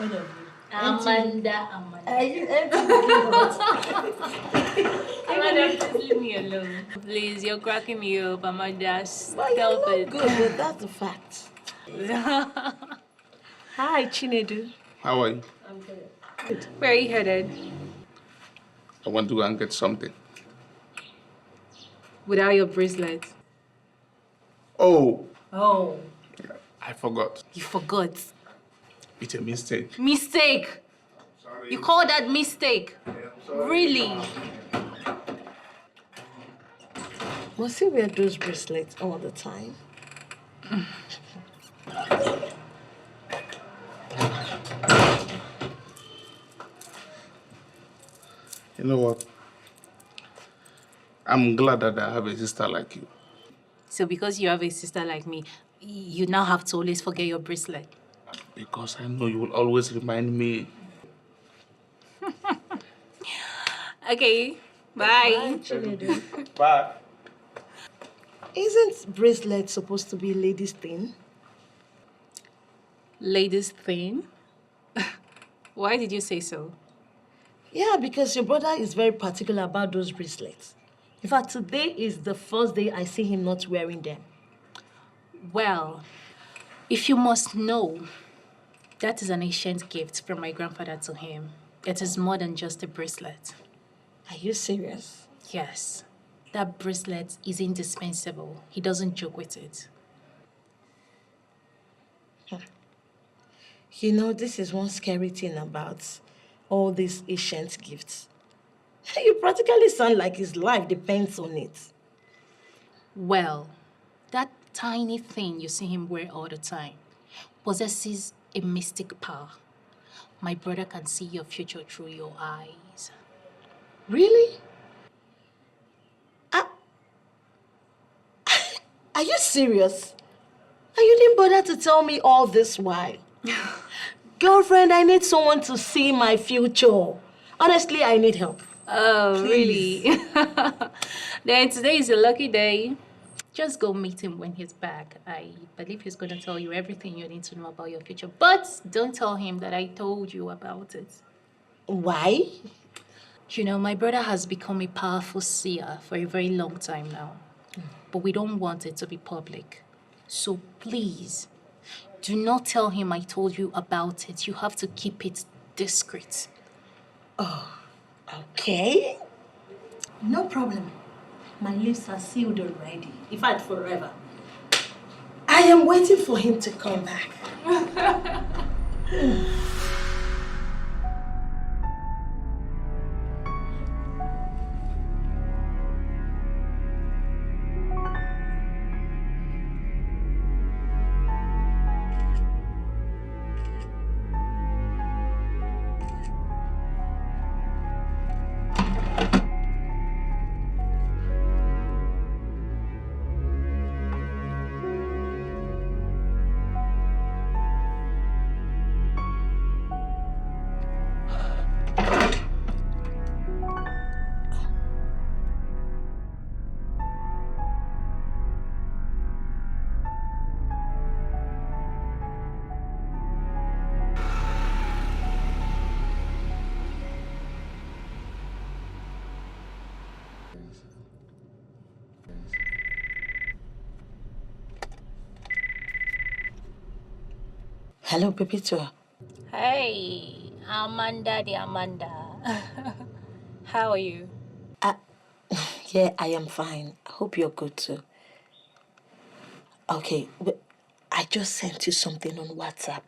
heard of you. Amanda. Amanda, please leave me alone. Please, you're cracking me up, Amanda. Well, Stop you're it. not good, but that's the fact. Hi, Chinedu. How are you? I'm good. Where are you headed? I want to go and get something. Without your bracelet. Oh, Oh. I forgot. You forgot. It's a mistake. Mistake. Sorry. You call that mistake? Really? Must he wear those bracelets all the time? You know what? I'm glad that I have a sister like you. So because you have a sister like me, you now have to always forget your bracelet. Because I know you will always remind me. Okay, bye. Chinedu. Bye. Isn't bracelet supposed to be a lady's thing? Ladies thing? Why did you say so? Yeah, because your brother is very particular about those bracelets. In fact, today is the first day I see him not wearing them. Well, if you must know, that is an ancient gift from my grandfather to him. It is more than just a bracelet. Are you serious? Yes, that bracelet is indispensable. He doesn't joke with it. You know, this is one scary thing about all these ancient gifts. You practically sound like his life depends on it. Well, that tiny thing you see him wear all the time possesses a mystic power. My brother can see your future through your eyes. Really? Are you serious? And you didn't bother to tell me all this while? Girlfriend, I need someone to see my future. Honestly, I need help. Oh, Please. really? Then today is a lucky day. Just go meet him when he's back. I believe he's going to tell you everything you need to know about your future. But don't tell him that I told you about it. Why? You know, my brother has become a powerful seer for a very long time now. But we don't want it to be public. So please, do not tell him I told you about it. You have to keep it discreet. Okay. No problem. My lips are sealed already. In fact, forever. I am waiting for him to come back. Hello, Pepito. Hey, Amanda the Amanda. How are you? Yeah, I am fine. I hope you're good too. Okay, but I just sent you something on WhatsApp.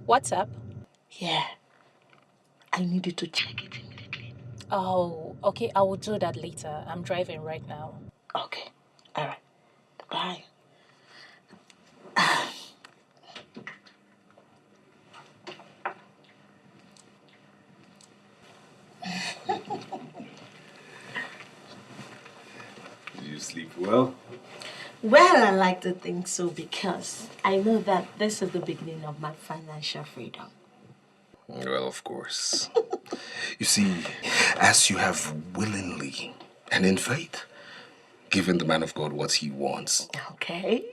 What's up? Yeah. I need you to check it immediately. Oh, okay, I will do that later. I'm driving right now. Okay. All right. Bye. Did you sleep well? Well, I like to think so because I know that this is the beginning of my financial freedom. Well, of course. You see, as you have willingly and in faith given the man of God what he wants, Okay.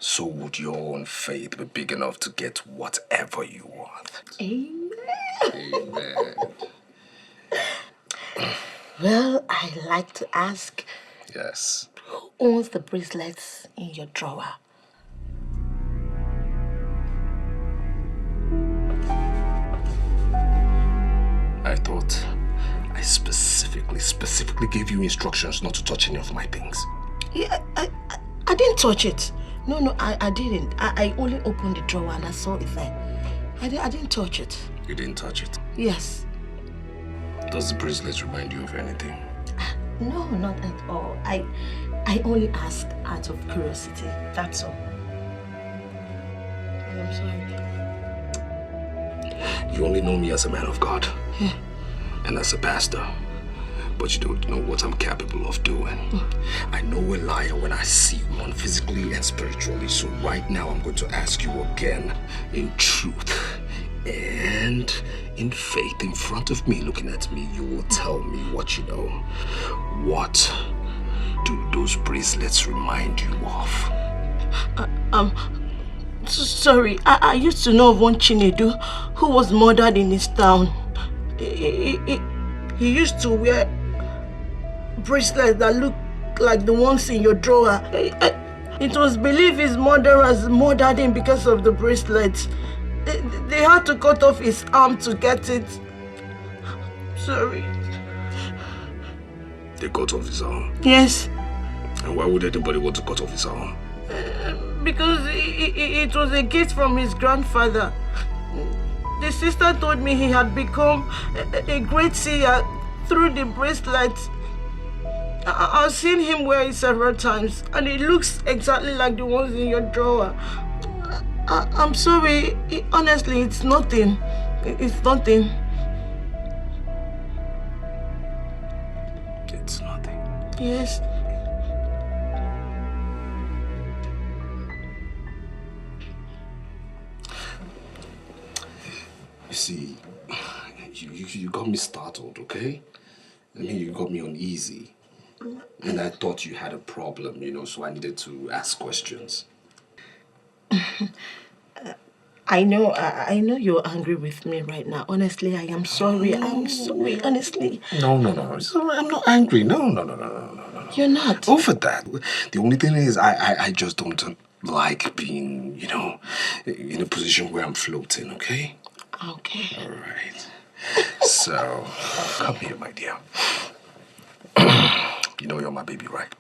so would your own faith be big enough to get whatever you want. Amen. Amen. Well, I like to ask, Yes. who owns the bracelets in your drawer? I thought I specifically gave you instructions not to touch any of my things. Yeah, I didn't touch it. No, I didn't. I only opened the drawer and I saw it there. I didn't touch it. You didn't touch it. Yes. Does the bracelet remind you of anything? No, not at all. I only asked out of curiosity. That's all. I'm sorry. You only know me as a man of God. Yeah. And as a pastor. But you don't know what I'm capable of doing. I know a liar when I see one, physically and spiritually. So right now I'm going to ask you again, in truth and in faith, in front of me, looking at me, you will tell me what you know. What do those bracelets remind you of? Sorry, I used to know of one Chinedu who was murdered in his town. He used to wear bracelets that look like the ones in your drawer. It was believed his murderers murdered him because of the bracelets. They had to cut off his arm to get it. Sorry. They cut off his arm? Yes. And why would anybody want to cut off his arm? Because it was a gift from his grandfather. The sister told me he had become a great seer through the bracelet. I've seen him wear it several times, and it looks exactly like the ones in your drawer. I'm sorry. Honestly, it's nothing. It's nothing. It's nothing. Yes. You see, you got me startled, okay? I mean, you got me uneasy. And I thought you had a problem, you know, so I needed to ask questions. I know you're angry with me right now. Honestly, I am sorry. I'm sorry, honestly. No. It's all right. I'm not angry. No. You're not? Over that. The only thing is, I just don't like being, you know, in a position where I'm floating, okay? Okay. All right. So, come here, my dear. You know you're my baby, right?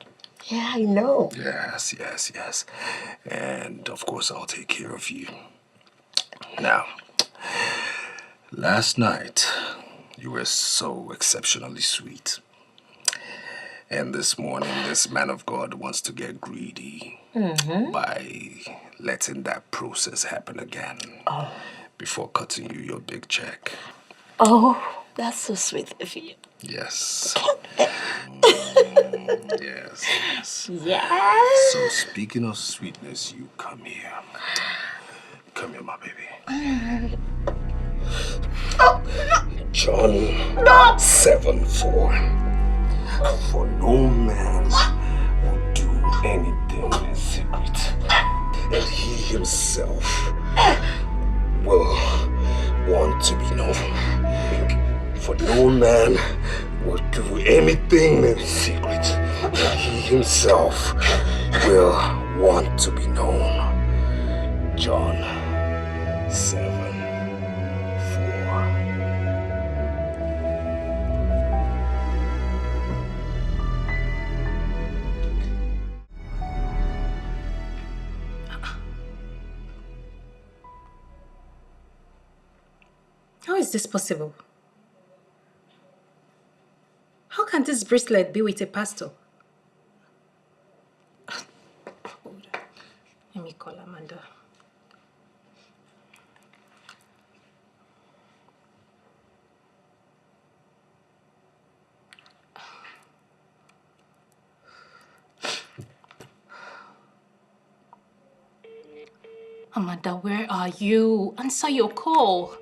Yeah, I know. Yes. And, of course, I'll take care of you. Now, last night, you were so exceptionally sweet. And this morning, this man of God wants to get greedy by letting that process happen again before cutting you your big check. Oh, that's so sweet of you. Yes. Yes. Yes. So, speaking of sweetness, you come here. Come here, my baby. John 7:4. For no man will do anything in secret, and he himself will want to be known. For no man will do anything in secret, and he himself will want to be known. John 7:4. How is this possible? How can this bracelet be with a pastor? Let me call Amanda. Amanda, where are you? Answer your call.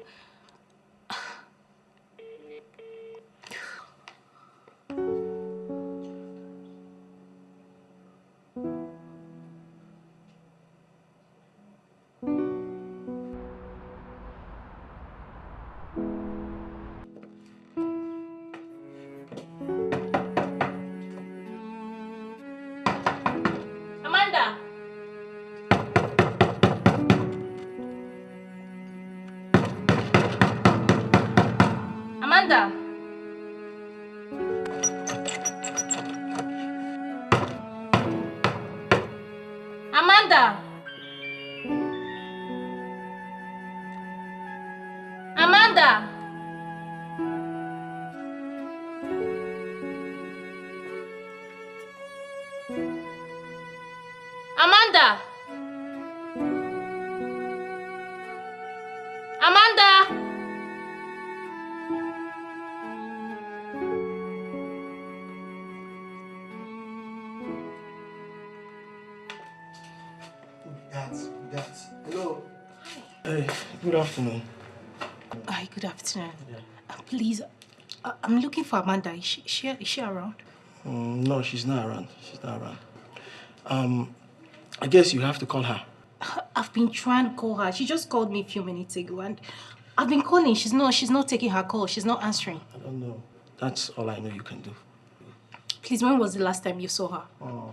Amanda! Amanda! Amanda! Amanda! That's. Hello. Hey, good afternoon. Hi, good afternoon. Please, I'm looking for Amanda. Is she around? No, she's not around. She's not around. I guess you have to call her. I've been trying to call her. She just called me a few minutes ago, and I've been calling. She's not taking her call. She's not answering. I don't know. That's all I know you can do. Please, when was the last time you saw her? Oh.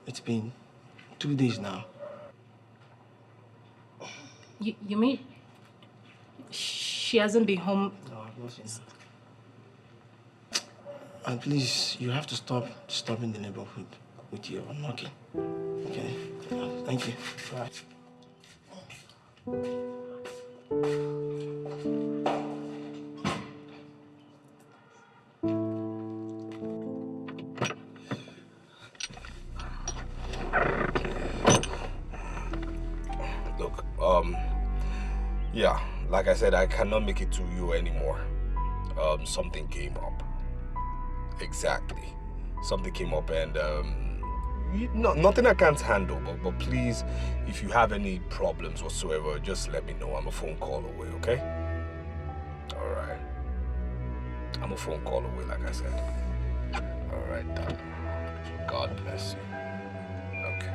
It's been 2 days now. You mean she hasn't been home? No, I've not seen her. And please, you have to stop disturbing the neighborhood with your knocking. Okay? Thank you. Bye. Look, yeah, like I said, I cannot make it to you anymore. Something came up. Exactly. Something came up and, nothing I can't handle, but please, if you have any problems whatsoever, just let me know. I'm a phone call away, okay? All right. I'm a phone call away, like I said. All right, then. God bless you. Okay.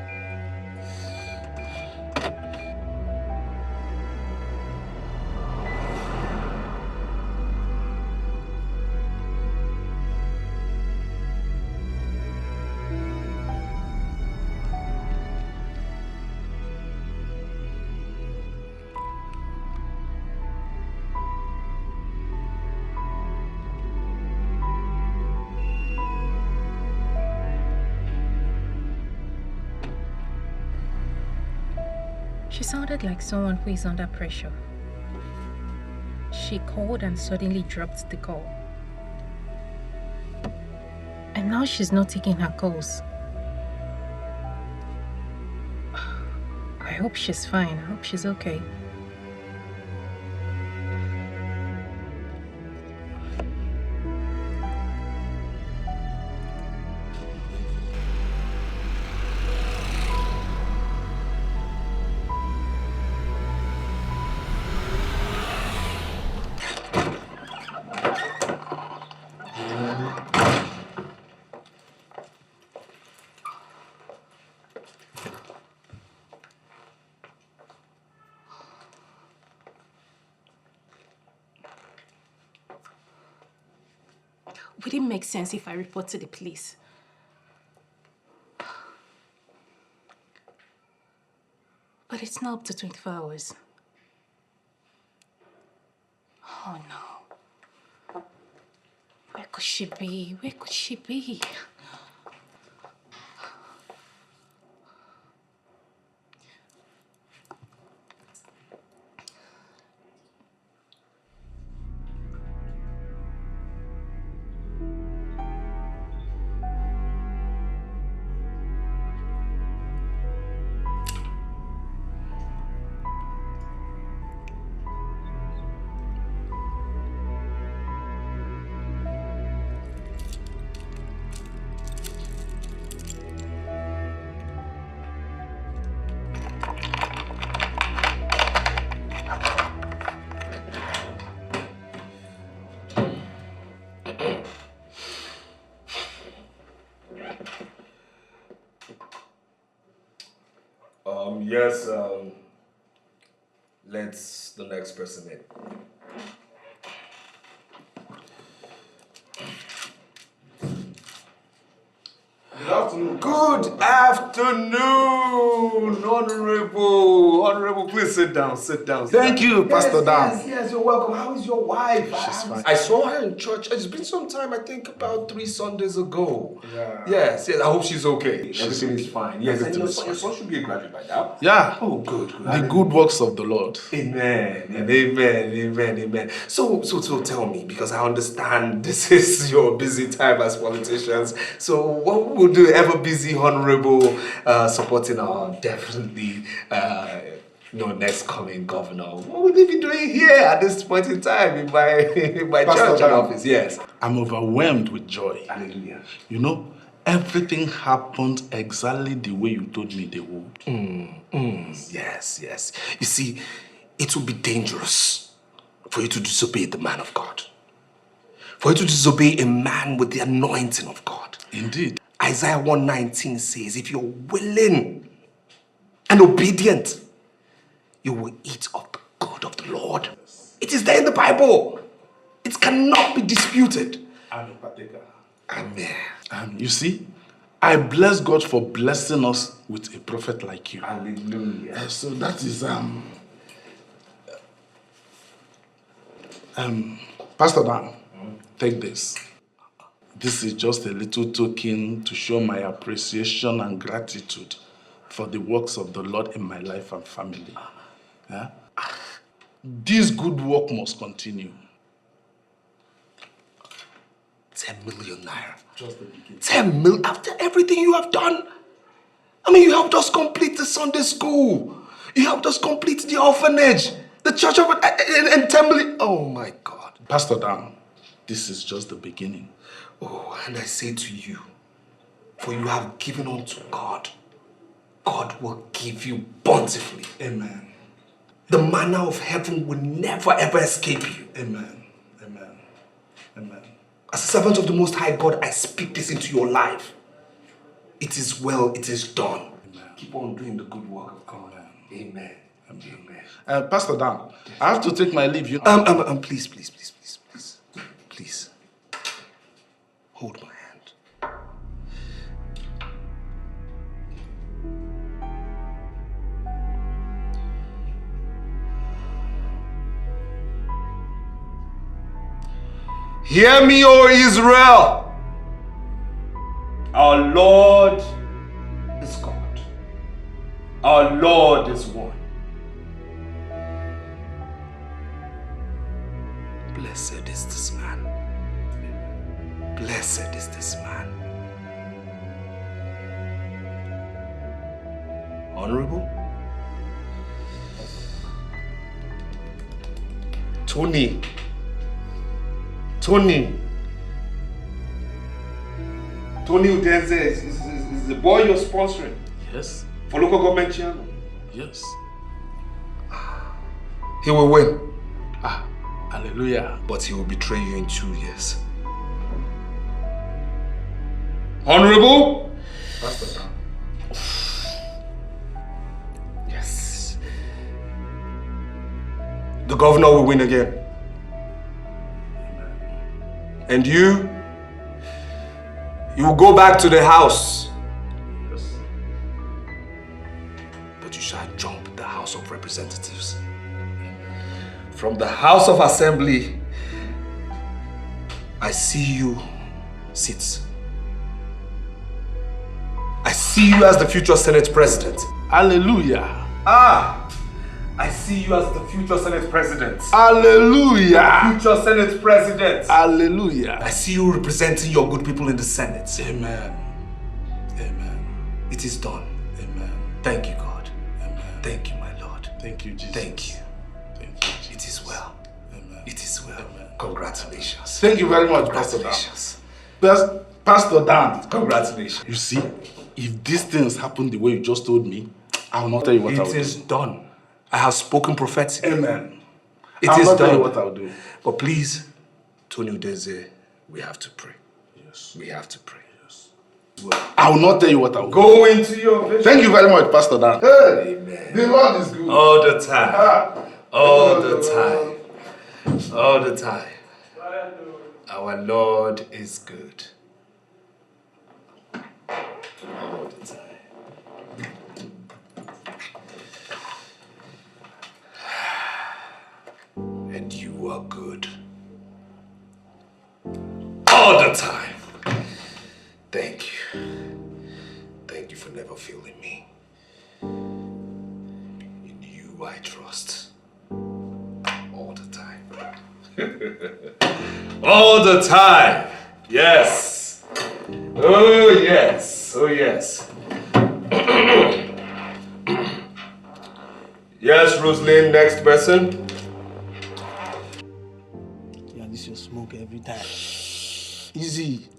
She sounded like someone who is under pressure. She called and suddenly dropped the call. And now she's not taking her calls. I hope she's fine. I hope she's okay. Would it make sense if I report to the police? But it's not up to 24 hours. Oh no. Where could she be? Where could she be? Yes, let's the next person in. Good afternoon. Good afternoon. Honorable, please sit down, sit down. Thank you, Pastor Dan. Yes, you're welcome. How is your wife? She's fine. I saw her in church. It's been some time, I think about 3 Sundays ago. Yeah. Yes, I hope she's okay. She's Everything okay. is fine. Yes, and Everything your is son, should be a graduate by now. Yeah. Oh, good. The good works of the Lord. Amen. And amen. So tell me, because I understand this is your busy time as politicians. So what would the ever busy honorable supporting our definitely next coming governor? What would he be doing here at this point in time in my church and office? Yes. I'm overwhelmed with joy. Hallelujah. You know, everything happened exactly the way you told me they would. Yes. You see, it would be dangerous for you to disobey the man of God. For you to disobey a man with the anointing of God. Indeed. Isaiah 1:19 says, if you're willing and obedient, you will eat of the good of the Lord. It is there in the Bible. It cannot be disputed. I'm a partaker. Amen. You see, I bless God for blessing us with a prophet like you. Hallelujah. So that is Pastor Dan, take this. This is just a little token to show my appreciation and gratitude for the works of the Lord in my life and family. Yeah? This good work must continue. 10 million naira. Just the beginning. 10 million after everything you have done. I mean, you helped us complete the Sunday school. You helped us complete the orphanage, the church of and 10 million. Oh my God. Pastor Dan, this is just the beginning. Oh, and I say to you, for you have given unto God, God will give you bountifully. Amen. The manna of heaven will never ever escape you. Amen. As a servant of the Most High God, I speak this into your life. It is well, it is done. Amen. Keep on doing the good work of God. Amen. Pastor Dan, I have to take my leave. Please. Hold my hand. Hear me, O Israel. Our Lord is God. Our Lord is one. Blessed is this man. Blessed is this man. Honorable Tony Udenze is the boy you're sponsoring. Yes. For local government chairman. Yes. He will win. Hallelujah. But he will betray you in 2 years. Honorable. Pastor Dan. Yes. The governor will win again. And you will go back to the house. Yes. But you shall jump the House of Representatives. From the House of Assembly, I see you sit. I see you as the future Senate President. Hallelujah. I see you as the future Senate President. Hallelujah. Future Senate President. Hallelujah. I see you representing your good people in the Senate. Amen. It is done. Amen. Thank you, God. Amen. Thank you, my Lord. Thank you, Jesus. Thank you. Thank you, Jesus. It is well. Amen. It is well. Amen. Congratulations. Thank you very much, Pastor Dan. Congratulations. Pastor Dan. Congratulations. You see, if these things happen the way you just told me, I will not tell you what I will do. It is done. I have spoken prophetically. Amen. It I'll is not tell you done. what I'll do. But please, Tony Udeze, we have to pray. Yes. We have to pray. Yes. I will not tell you what I will do. Go into your vision. Thank you very much, Pastor Dan. Amen. The Lord is good. All the time. All the time. All the time. Our Lord is good. All the time. feel in me. In you I trust. All the time. All the time! Yes! Oh yes! Oh yes! Yes, Rosalind, next person. Yeah, this your smoke every time. Easy.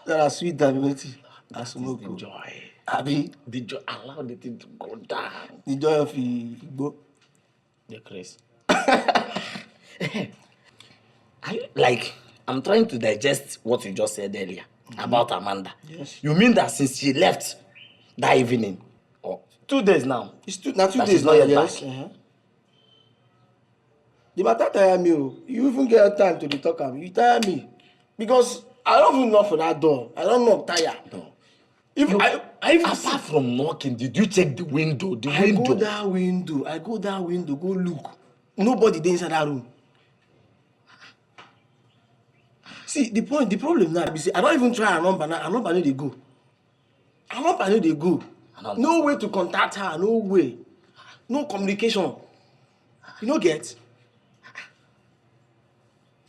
That are sweet, Davidoti. I smoke. The joy. Abi, The joy. Allow the thing to go down. the joy of Igbo. The Chris. I'm trying to digest what you just said earlier about Amanda. Yes. You mean that since she left that evening, or 2 days now, It's now 2 that days she's not now, yet yes. back? The matter tire me. You even get time to dey talk am. You tire me. Because I don't even knock for that door. I don't knock tire. No. If I even Apart from knocking, did you check the window? I go that window, go look. Nobody dey inside that room. See, the problem now be say I don't even try her number now. Her number no dey go. No way to contact her, no way. No communication. You no get?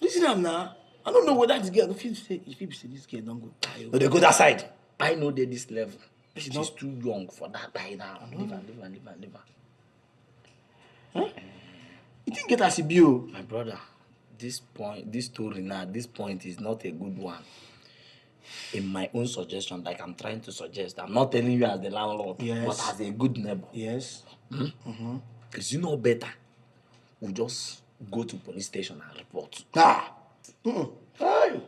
Listen am now. I don't know whether this girl, if you say this girl don't go die. No, they go that side. I know they this level. She's not- too young for that by now. Leave her. Huh? You think get as e be o? My brother, this story now, this point is not a good one. In my own suggestion, like I'm trying to suggest, I'm not telling you as the landlord, Yes. but as a good neighbor. Yes. Because you know better. We just go to police station and report. Ah. Hey.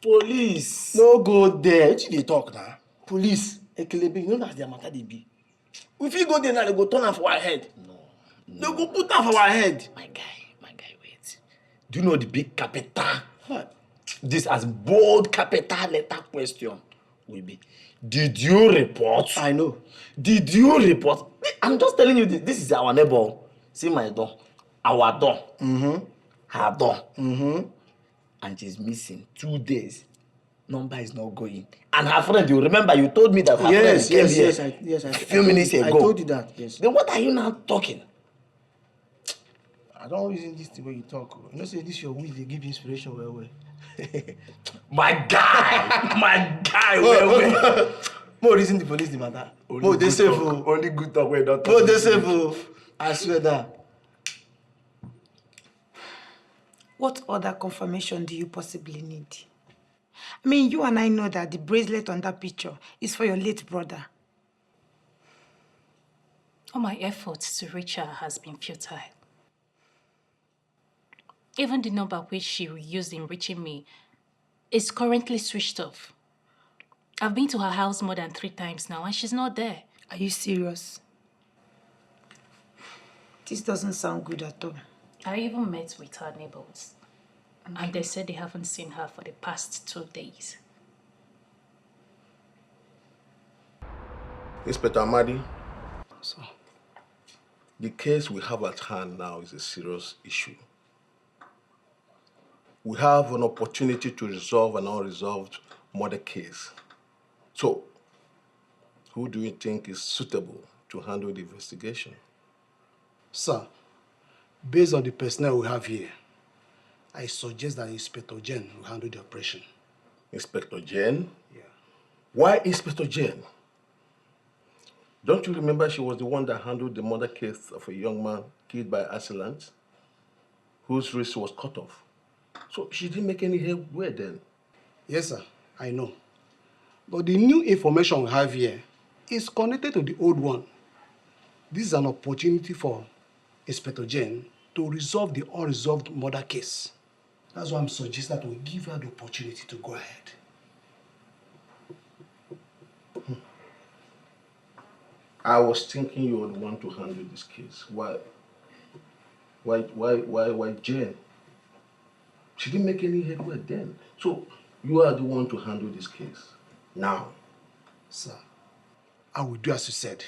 Police! No go there. Wetin you dey talk now? Police, Ekelebe, you know that's their matter dey be. We fit go there now, they go turn am for our head. No. They go put am for our head. My guy, wait. Do you know the big capital? What? This as bold capital letter question will be, did you report? I know. Did you report? I'm just telling you this is our neighbor. See my door. Our door. Her door. And she's missing 2 days. Number is not going. And her friend, you remember you told me that her friend came here Yes. a few minutes ago. I told you that, yes. Then what are you now talking? I don't reason this the way you talk. You know, say this your will, they give you inspiration well. My guy, well. More reason the police the matter. More they safe. Only good talk where not More they safe. I swear that. What other confirmation do you possibly need? I mean, you and I know that the bracelet on that picture is for your late brother. All my efforts to reach her has been futile. Even the number which she used in reaching me is currently switched off. I've been to her house more than 3 times now and she's not there. Are you serious? This doesn't sound good at all. I even met with her neighbors and they said they haven't seen her for the past 2 days. Inspector Amadi, So, the case we have at hand now is a serious issue. We have an opportunity to resolve an unresolved murder case. So, who do you think is suitable to handle the investigation? Sir, based on the personnel we have here, I suggest that Inspector Jen will handle the operation. Inspector Jen? Yeah. Why Inspector Jen? Don't you remember she was the one that handled the murder case of a young man killed by assailant, whose wrist was cut off? So she didn't make any headway then. Yes, sir, I know. But the new information we have here is connected to the old one. This is an opportunity for Inspector Jen to resolve the unresolved murder case. That's why I'm suggesting that we give her the opportunity to go ahead. I was thinking you would want to handle this case. Why Jen? She didn't make any headway then. So you are the one to handle this case now. Sir, I will do as you said.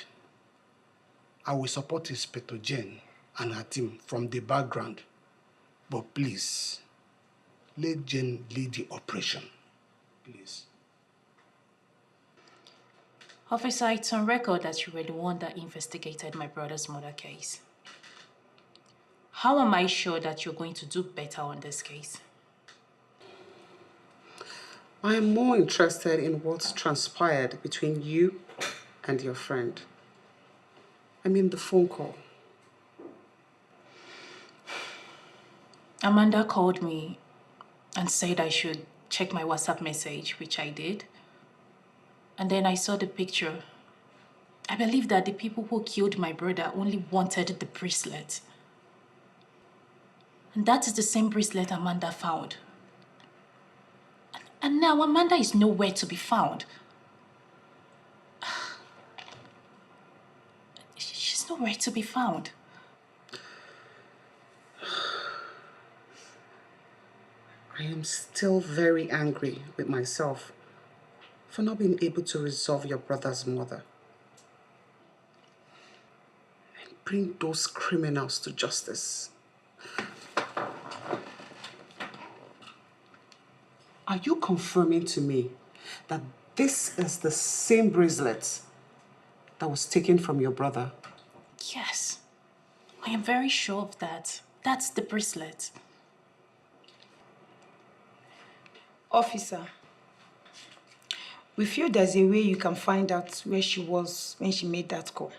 I will support Inspector Jen and her team from the background. But please, let Jen lead the operation. Please. Officer, it's on record that you were the one that investigated my brother's murder case. How am I sure that you're going to do better on this case? I am more interested in what's transpired between you and your friend. I mean the phone call. Amanda called me and said I should check my WhatsApp message, which I did. And then I saw the picture. I believe that the people who killed my brother only wanted the bracelet. And that is the same bracelet Amanda found. And now Amanda is nowhere to be found. She's nowhere to be found. I am still very angry with myself for not being able to resolve your brother's murder and bring those criminals to justice. Are you confirming to me that this is the same bracelet that was taken from your brother? Yes, I am very sure of that. That's the bracelet. Officer, we feel there's a way you can find out where she was when she made that call.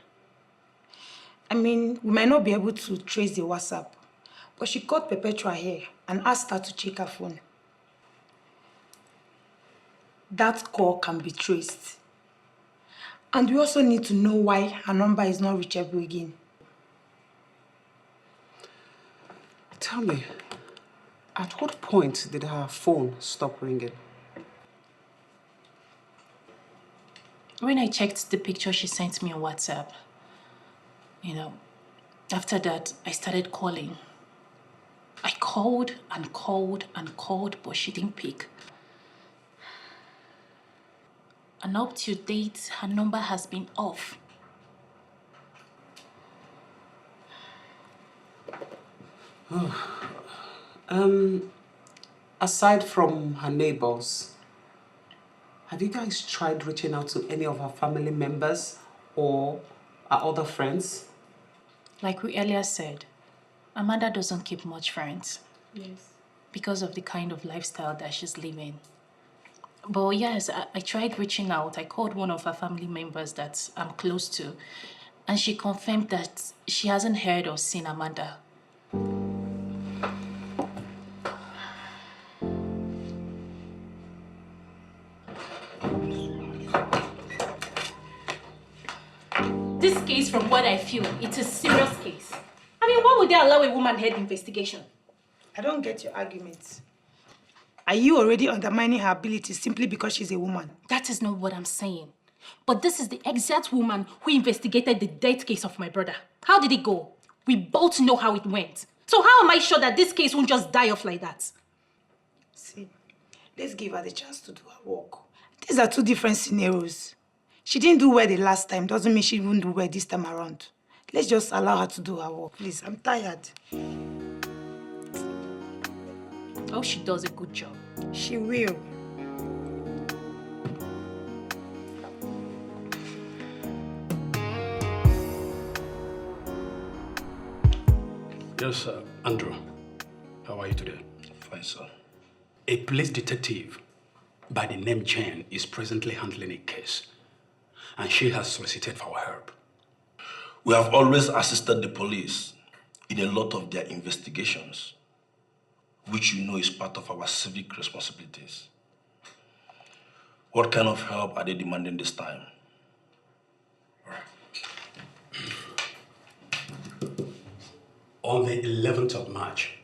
I mean, we might not be able to trace the WhatsApp, but she called Perpetua here and asked her to check her phone. That call can be traced. And we also need to know why her number is not reachable again. Tell me, at what point did her phone stop ringing? When I checked the picture she sent me on WhatsApp, after that, I started calling. I called and called and called, but she didn't pick. And up to date, her number has been off. Aside from her neighbors, have you guys tried reaching out to any of her family members or her other friends? Like we earlier said, Amanda doesn't keep much friends. Yes. Because of the kind of lifestyle that she's living. But yes, I tried reaching out. I called one of her family members that I'm close to, and she confirmed that she hasn't heard or seen Amanda. This case, from what I feel, it's a serious case. I mean, why would they allow a woman-head investigation? I don't get your argument. Are you already undermining her abilities simply because she's a woman? That is not what I'm saying. But this is the exact woman who investigated the death case of my brother. How did it go? We both know how it went. So how am I sure that this case won't just die off like that? See, let's give her the chance to do her work. These are two different scenarios. She didn't do well the last time, doesn't mean she won't do well this time around. Let's just allow her to do her work, please. I'm tired. I hope she does a good job. She will. Yes, Andrew. How are you today? Fine, sir. A police detective by the name Jane is presently handling a case, and she has solicited for our help. We have always assisted the police in a lot of their investigations, which you know is part of our civic responsibilities. What kind of help are they demanding this time? On the 11th of March,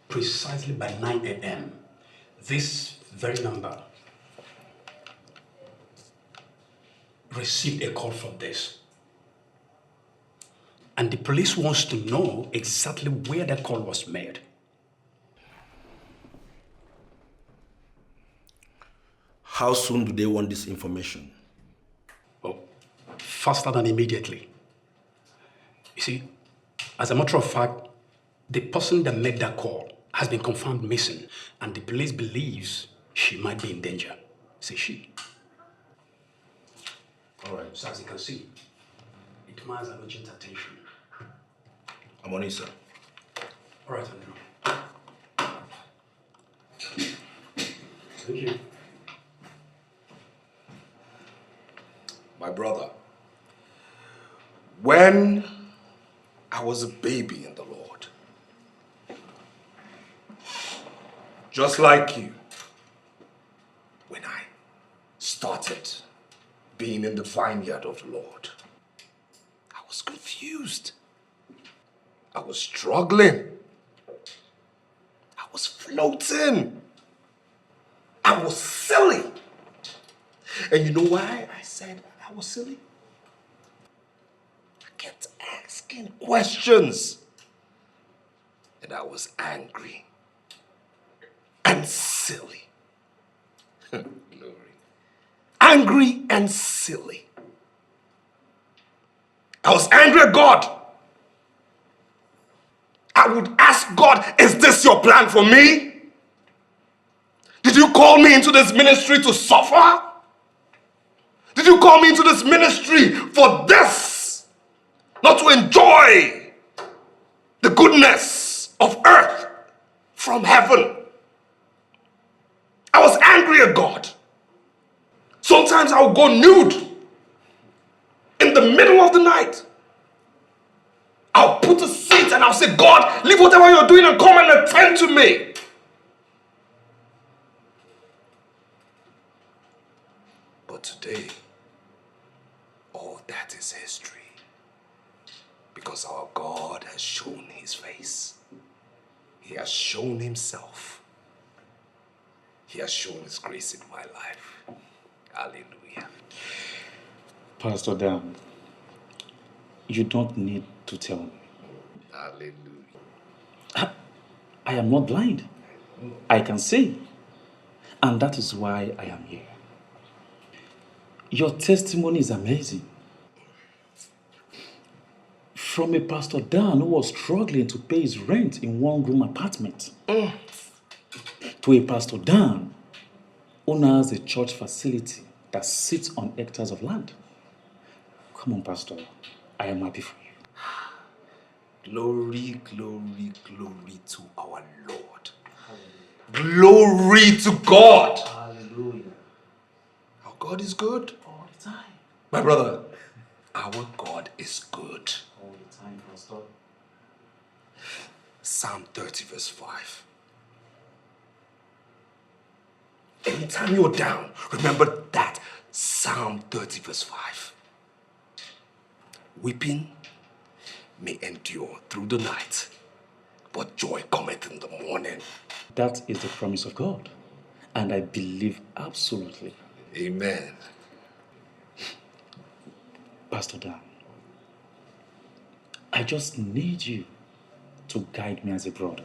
precisely by 9 a.m., this very number received a call from this. And the police wants to know exactly where that call was made. How soon do they want this information? Oh, faster than immediately. You see, as a matter of fact, the person that made that call has been confirmed missing, and the police believes she might be in danger. Say she. All right. So as you can see, it demands an urgent attention. I'm on it, sir. All right, Andrew. Thank you. My brother, when I was a baby in the Lord, just like you, when I started being in the vineyard of the Lord, I was confused. I was struggling. I was floating. I was silly. And you know why I said I was silly? I kept asking questions. And I was angry and silly. Glory. Angry and silly. I was angry at God. I would ask God, is this your plan for me? Did you call me into this ministry to suffer? Did you call me into this ministry for this? Not to enjoy the goodness of earth from heaven. I was angry at God. Sometimes I would go nude in the middle of the night. I'll put a seat and I'll say, God, leave whatever you're doing and come and attend to me. But today, all that is history. Because our God has shown his face. He has shown himself. He has shown his grace in my life. Hallelujah. Pastor Dan, you don't need to tell me. Hallelujah. I am not blind. I can see. And that is why I am here. Your testimony is amazing. From a Pastor Dan who was struggling to pay his rent in one-room apartment, to a Pastor Dan who now has a church facility that sits on hectares of land. Come on, Pastor. I am happy for you. Glory, glory, glory to our Lord. Glory to God. Hallelujah. Our God is good. All the time. My brother, our God is good. All the time, Pastor. Psalm 30 verse 5. Anytime you're down, remember that Psalm 30 verse 5. Weeping may endure through the night, but joy cometh in the morning. That is the promise of God. And I believe absolutely. Amen. Pastor Dan, I just need you to guide me as a brother.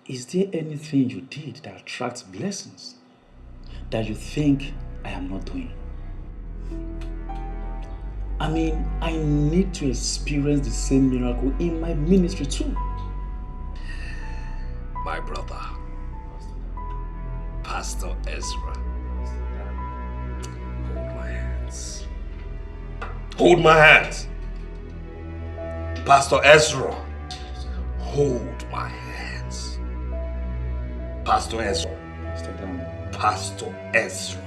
Is there anything you did that attracts blessings that you think I am not doing? I mean, I need to experience the same miracle in my ministry too. My brother, Pastor Ezra, hold my hands. Hold my hands. Pastor Ezra, hold my hands. Pastor Ezra. Pastor Ezra.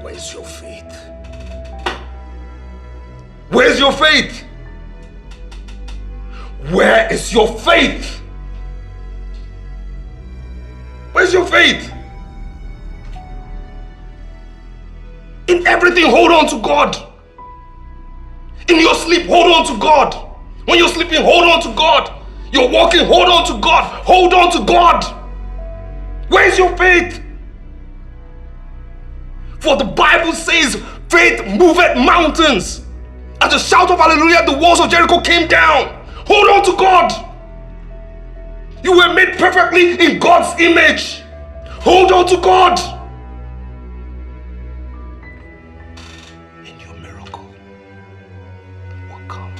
Where's your faith? Where's your faith? Where is your faith? Where's your faith? In everything, hold on to God. In your sleep, hold on to God. When you're sleeping, hold on to God. You're walking, hold on to God. Hold on to God. Where's your faith? For the Bible says, faith moveth mountains. At the shout of hallelujah, the walls of Jericho came down. Hold on to God. You were made perfectly in God's image. Hold on to God. And your miracle will come.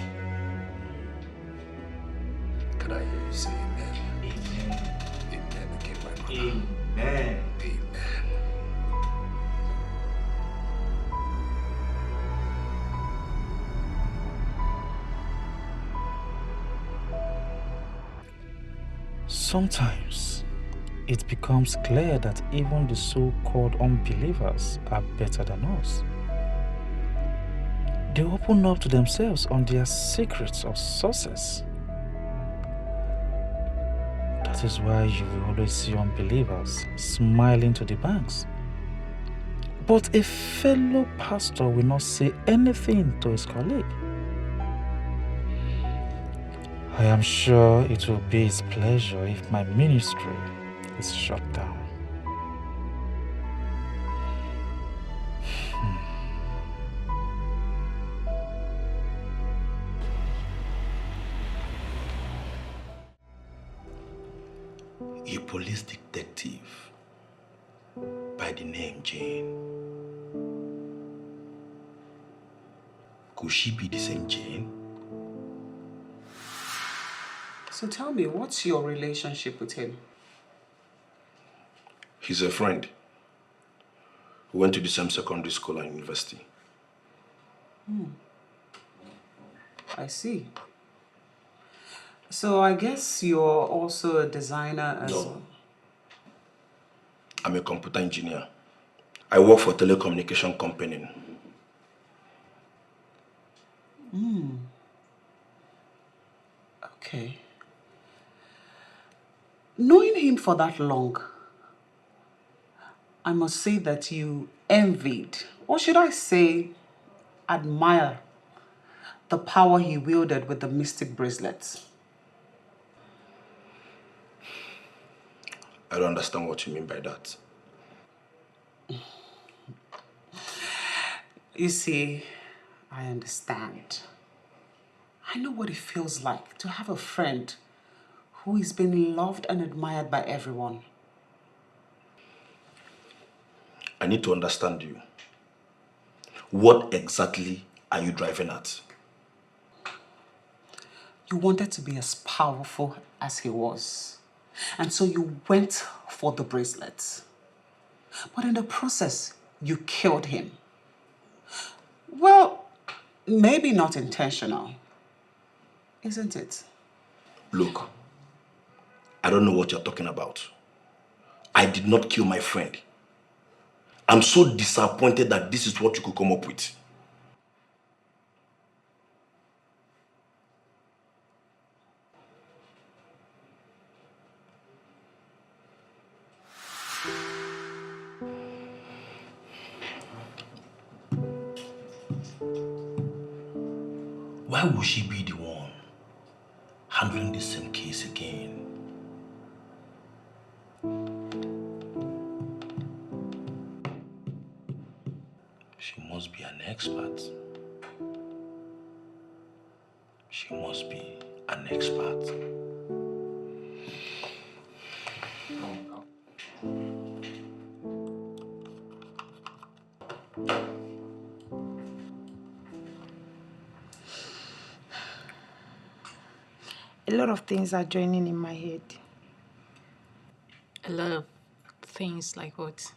Can I hear you say amen? Amen. Amen again, my brother. Amen. Amen. Sometimes it becomes clear that even the so-called unbelievers are better than us. They open up to themselves on their secrets of success. That is why you will always see unbelievers smiling to the banks. But a fellow pastor will not say anything to his colleague. I am sure it will be his pleasure if my ministry is shut down. A police detective by the name Jane. Could she be the same Jane? So tell me, what's your relationship with him? He's a friend. We went to the same secondary school and university. I see. So I guess you're also a designer as well. No. I'm a computer engineer. I work for a telecommunication company. Okay. Knowing him for that long, I must say that you envied, or should I say, admire, the power he wielded with the mystic bracelets. I don't understand what you mean by that. You see, I understand. I know what it feels like to have a friend who is being loved and admired by everyone. I need to understand you. What exactly are you driving at? You wanted to be as powerful as he was. And so you went for the bracelets. But in the process, you killed him. Well, maybe not intentional, isn't it? Look, I don't know what you're talking about. I did not kill my friend. I'm so disappointed that this is what you could come up with. Why would she be the one handling the same case again? She must be an expert. She must be an expert. A lot of things are joining in my head. A lot of things like what?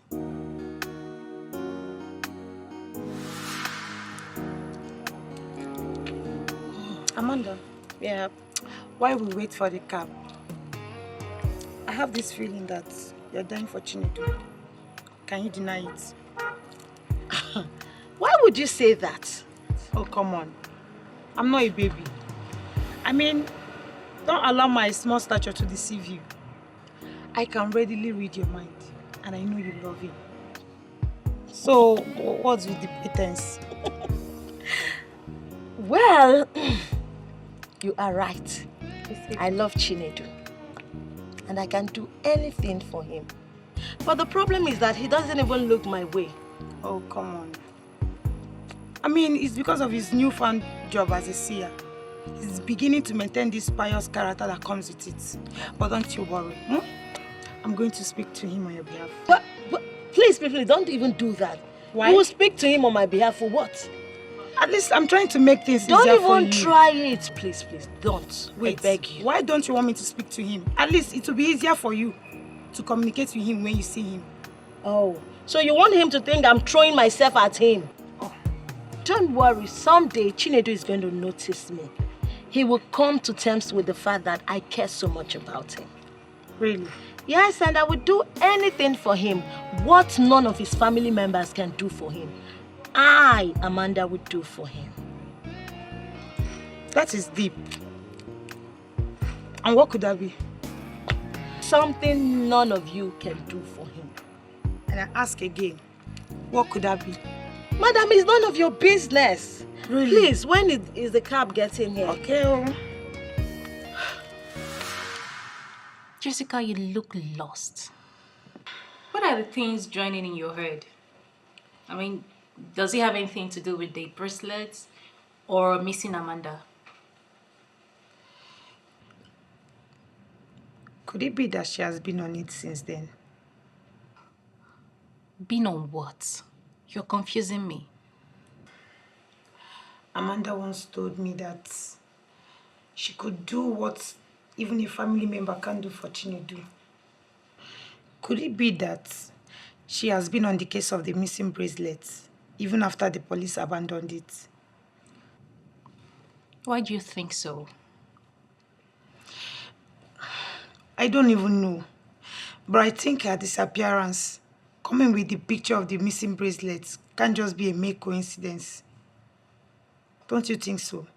Amanda, yeah, while we wait for the cab, I have this feeling that you're dying for Chinedu. Can you deny it? Why would you say that? Oh, come on. I'm not a baby. I mean, don't allow my small stature to deceive you. I can readily read your mind, and I know you love him. So, what's with the pretense? Well, you are right. I love Chinedu. And I can do anything for him. But the problem is that he doesn't even look my way. Oh, come on. I mean, it's because of his newfound job as a seer. He's beginning to maintain this pious character that comes with it. But don't you worry. I'm going to speak to him on your behalf. But please, don't even do that. Why? You will speak to him on my behalf for what? At least I'm trying to make things easier Don't for you. even try it, please. Don't. Wait, I beg you. Why don't you want me to speak to him? At least it will be easier for you to communicate with him when you see him. Oh, so you want him to think I'm throwing myself at him? Oh. Don't worry, someday Chinedu is going to notice me. He will come to terms with the fact that I care so much about him. Really? Yes, and I would do anything for him. What none of his family members can do for him, I, Amanda, would do for him. That is deep. And what could that be? Something none of you can do for him. And I ask again, what could that be? Madam, it's none of your business. Really? Please, when is the cab getting here? Okay. Jessica, you look lost. What are the things joining in your head? I mean, does it have anything to do with the bracelets or missing Amanda? Could it be that she has been on it since then? Been on what? You're confusing me. Amanda once told me that she could do what even a family member can't do for Chinedu. Could it be that she has been on the case of the missing bracelets even after the police abandoned it? Why do you think so? I don't even know. But I think her disappearance, coming with the picture of the missing bracelets, can't just be a mere coincidence. Don't you think so?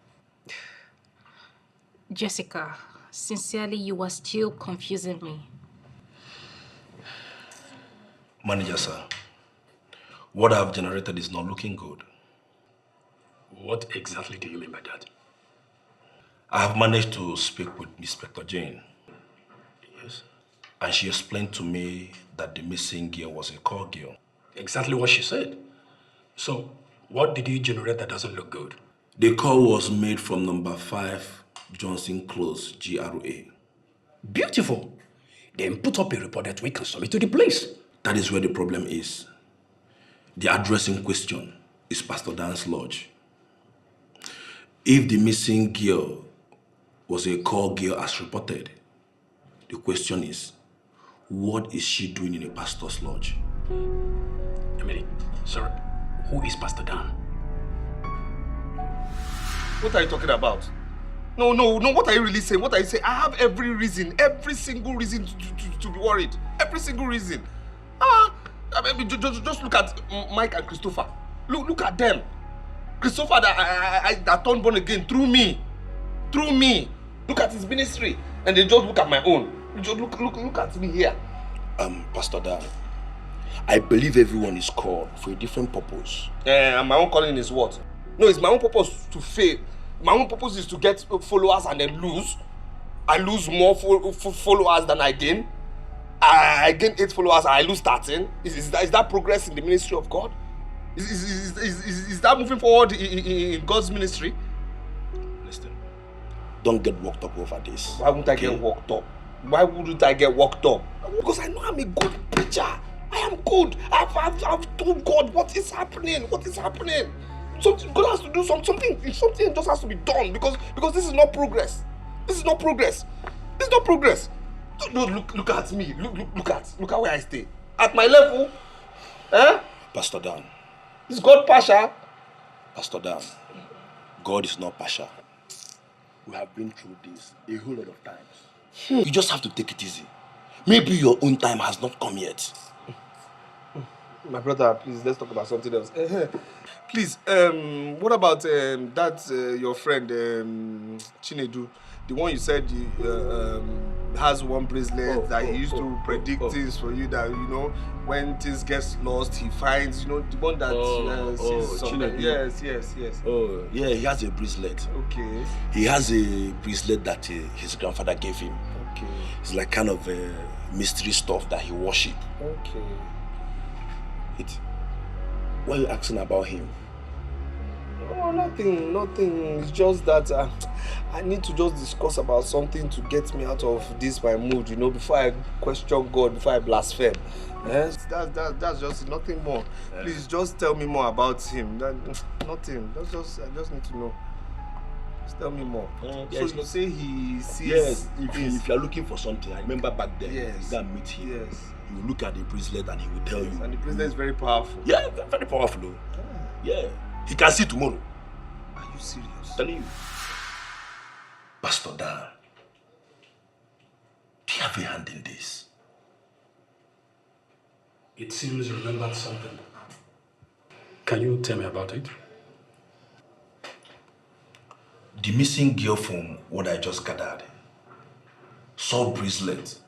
Jessica, sincerely, you are still confusing me. Manager, sir, what I've generated is not looking good. What exactly do you mean by that? I have managed to speak with Inspector Jane. Yes? And she explained to me that the missing girl was a call girl. Exactly what she said. So, what did you generate that doesn't look good? The call was made from number 5 Johnson Close, GRA. Beautiful. Then put up a report that we can submit to the police. That is where the problem is. The address in question is Pastor Dan's lodge. If the missing girl was a call girl as reported, the question is, what is she doing in a pastor's lodge? Emily, sir, who is Pastor Dan? What are you talking about? No, what are you really saying? What are you saying? I have every single reason to be worried. Every single reason. I mean, just look at Mike and Christopher. Look at them. Christopher that turned born again through me. Look at his ministry. And they just look at my own. Just look at me here. Pastor Dan, I believe everyone is called for a different purpose. And my own calling is what? No, it's my own purpose to fail. My own purpose is to get followers and then lose. I lose more followers than I gain. I gain 8 followers and I lose 13. Is that progress in the ministry of God? Is that moving forward in God's ministry? Listen, don't get worked up over this. Why wouldn't I get worked up? Why wouldn't I get worked up? Because I know I'm a good preacher. I am good. I've told God what is happening. Something God has to do something just has to be done because this is not progress. Look at me. Look at where I stay. At my level. Pastor Dan. Is God partial? Pastor Dan, God is not partial. We have been through this a whole lot of times. You just have to take it easy. Maybe your own time has not come yet. My brother, please, let's talk about something else. Please, what about your friend, Chinedu? The one you said has one bracelet that he used to predict things for you that, when things get lost, he finds, the one that sees something. Yes. Oh, yeah, he has a bracelet. Okay. He has a bracelet that his grandfather gave him. Okay. It's like kind of mystery stuff that he worship. Okay. Why are you asking about him? Oh, nothing. It's just that I need to just discuss about something to get me out of this my mood, before I question God, before I blaspheme. Yes, that's just nothing more. Please just tell me more about him. Nothing. I just need to know. Just tell me more. So you say he sees. Yes. If you are looking for something, I remember back then. Yes. You can meet him. Yes. You look at the bracelet and he will tell you. And the bracelet is very powerful. Yeah, very powerful though. Yeah. He can see tomorrow. Are you serious? I'm telling you. Pastor Dan, he have a hand in this? It seems you remembered something. Can you tell me about it? The missing girl from what I just gathered saw bracelet.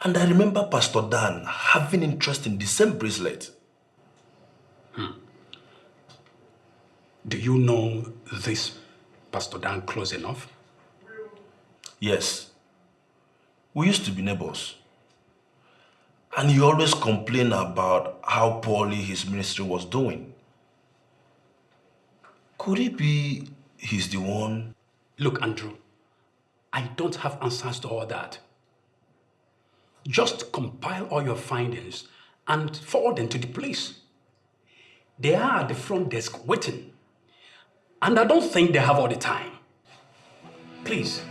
And I remember Pastor Dan having interest in the same bracelet. Do you know this Pastor Dan close enough? Yes. We used to be neighbors. And he always complained about how poorly his ministry was doing. Could it be he's the one? Look, Andrew, I don't have answers to all that. Just compile all your findings and forward them to the police. They are at the front desk waiting. And I don't think they have all the time. Please.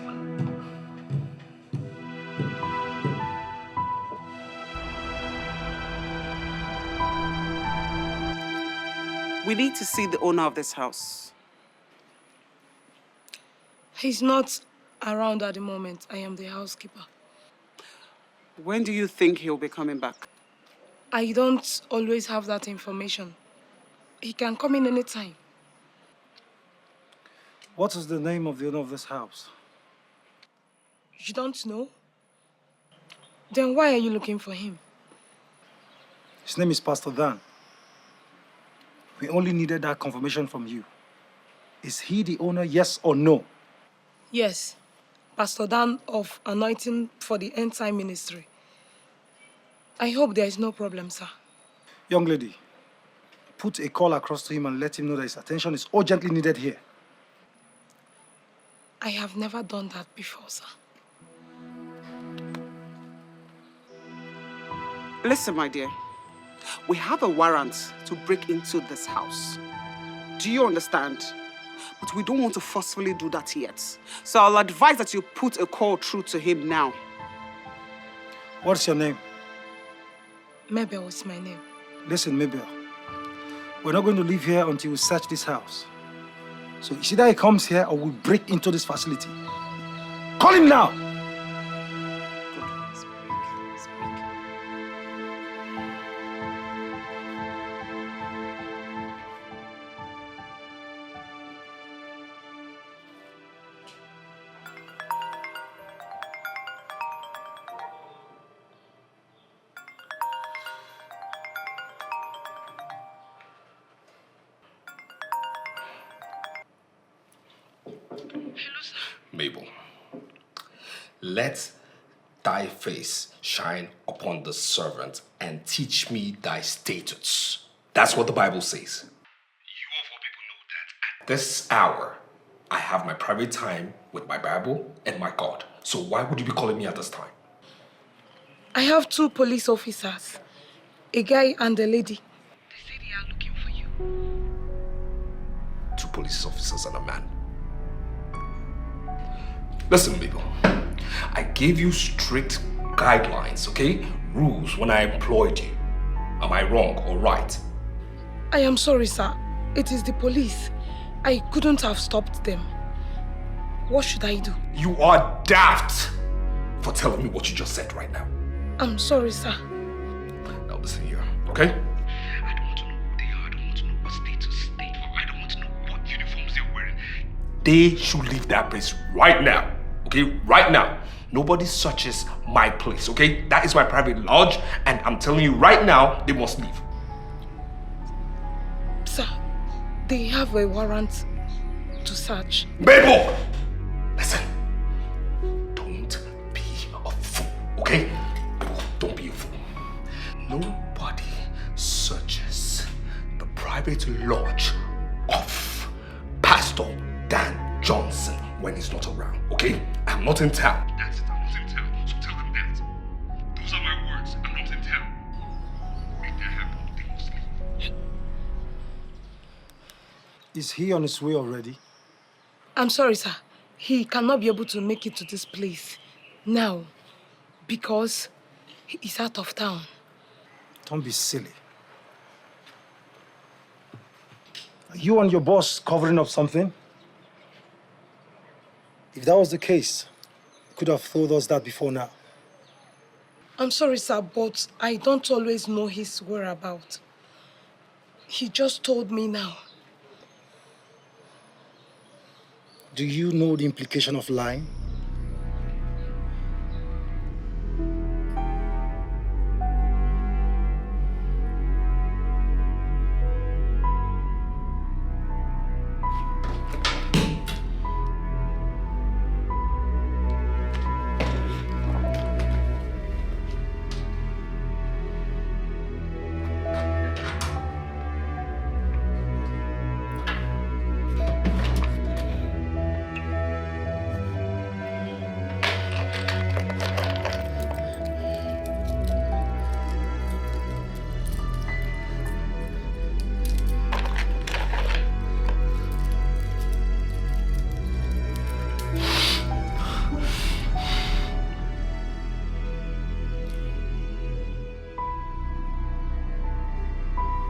We need to see the owner of this house. He's not around at the moment. I am the housekeeper. When do you think he'll be coming back? I don't always have that information. He can come in anytime. What is the name of the owner of this house? You don't know? Then why are you looking for him? His name is Pastor Dan. We only needed that confirmation from you. Is he the owner, yes or no? Yes, Pastor Dan of Anointing for the End Time Ministry. I hope there is no problem, sir. Young lady, put a call across to him and let him know that his attention is urgently needed here. I have never done that before, sir. Listen, my dear. We have a warrant to break into this house. Do you understand? But we don't want to forcefully do that yet. So I'll advise that you put a call through to him now. What's your name? Mabel is my name. Listen, Mabel. We're not going to leave here until we search this house. So it's either he comes here or we break into this facility. Call him now! Mabel, let thy face shine upon the servant and teach me thy statutes. That's what the Bible says. You of all people know that at this hour, I have my private time with my Bible and my God. So why would you be calling me at this time? I have 2 police officers, a guy and a lady. They say they are looking for you. 2 police officers and a man. Listen, Mabel, I gave you strict guidelines, okay? Rules when I employed you. Am I wrong or right? I am sorry, sir. It is the police. I couldn't have stopped them. What should I do? You are daft for telling me what you just said right now. I'm sorry, sir. Now listen here, okay? I don't want to know who they are. I don't want to know what status they are. I don't want to know what uniforms they're wearing. They should leave that place right now. Okay, right now. Nobody searches my place, okay? That is my private lodge, and I'm telling you right now, they must leave. Sir, they have a warrant to search. Mabel! Listen, don't be a fool, okay? Don't be a fool. Nobody searches the private lodge of Pastor Dan Johnson when he's not around, okay? I'm not in town. That's it, I'm not in town. So tell them that. Those are my words. I'm not in town. Make that happen. They must leave. Is he on his way already? I'm sorry, sir. He cannot be able to make it to this place now because he is out of town. Don't be silly. Are you and your boss covering up something? If that was the case, you could have told us that before now. I'm sorry, sir, but I don't always know his whereabouts. He just told me now. Do you know the implication of lying?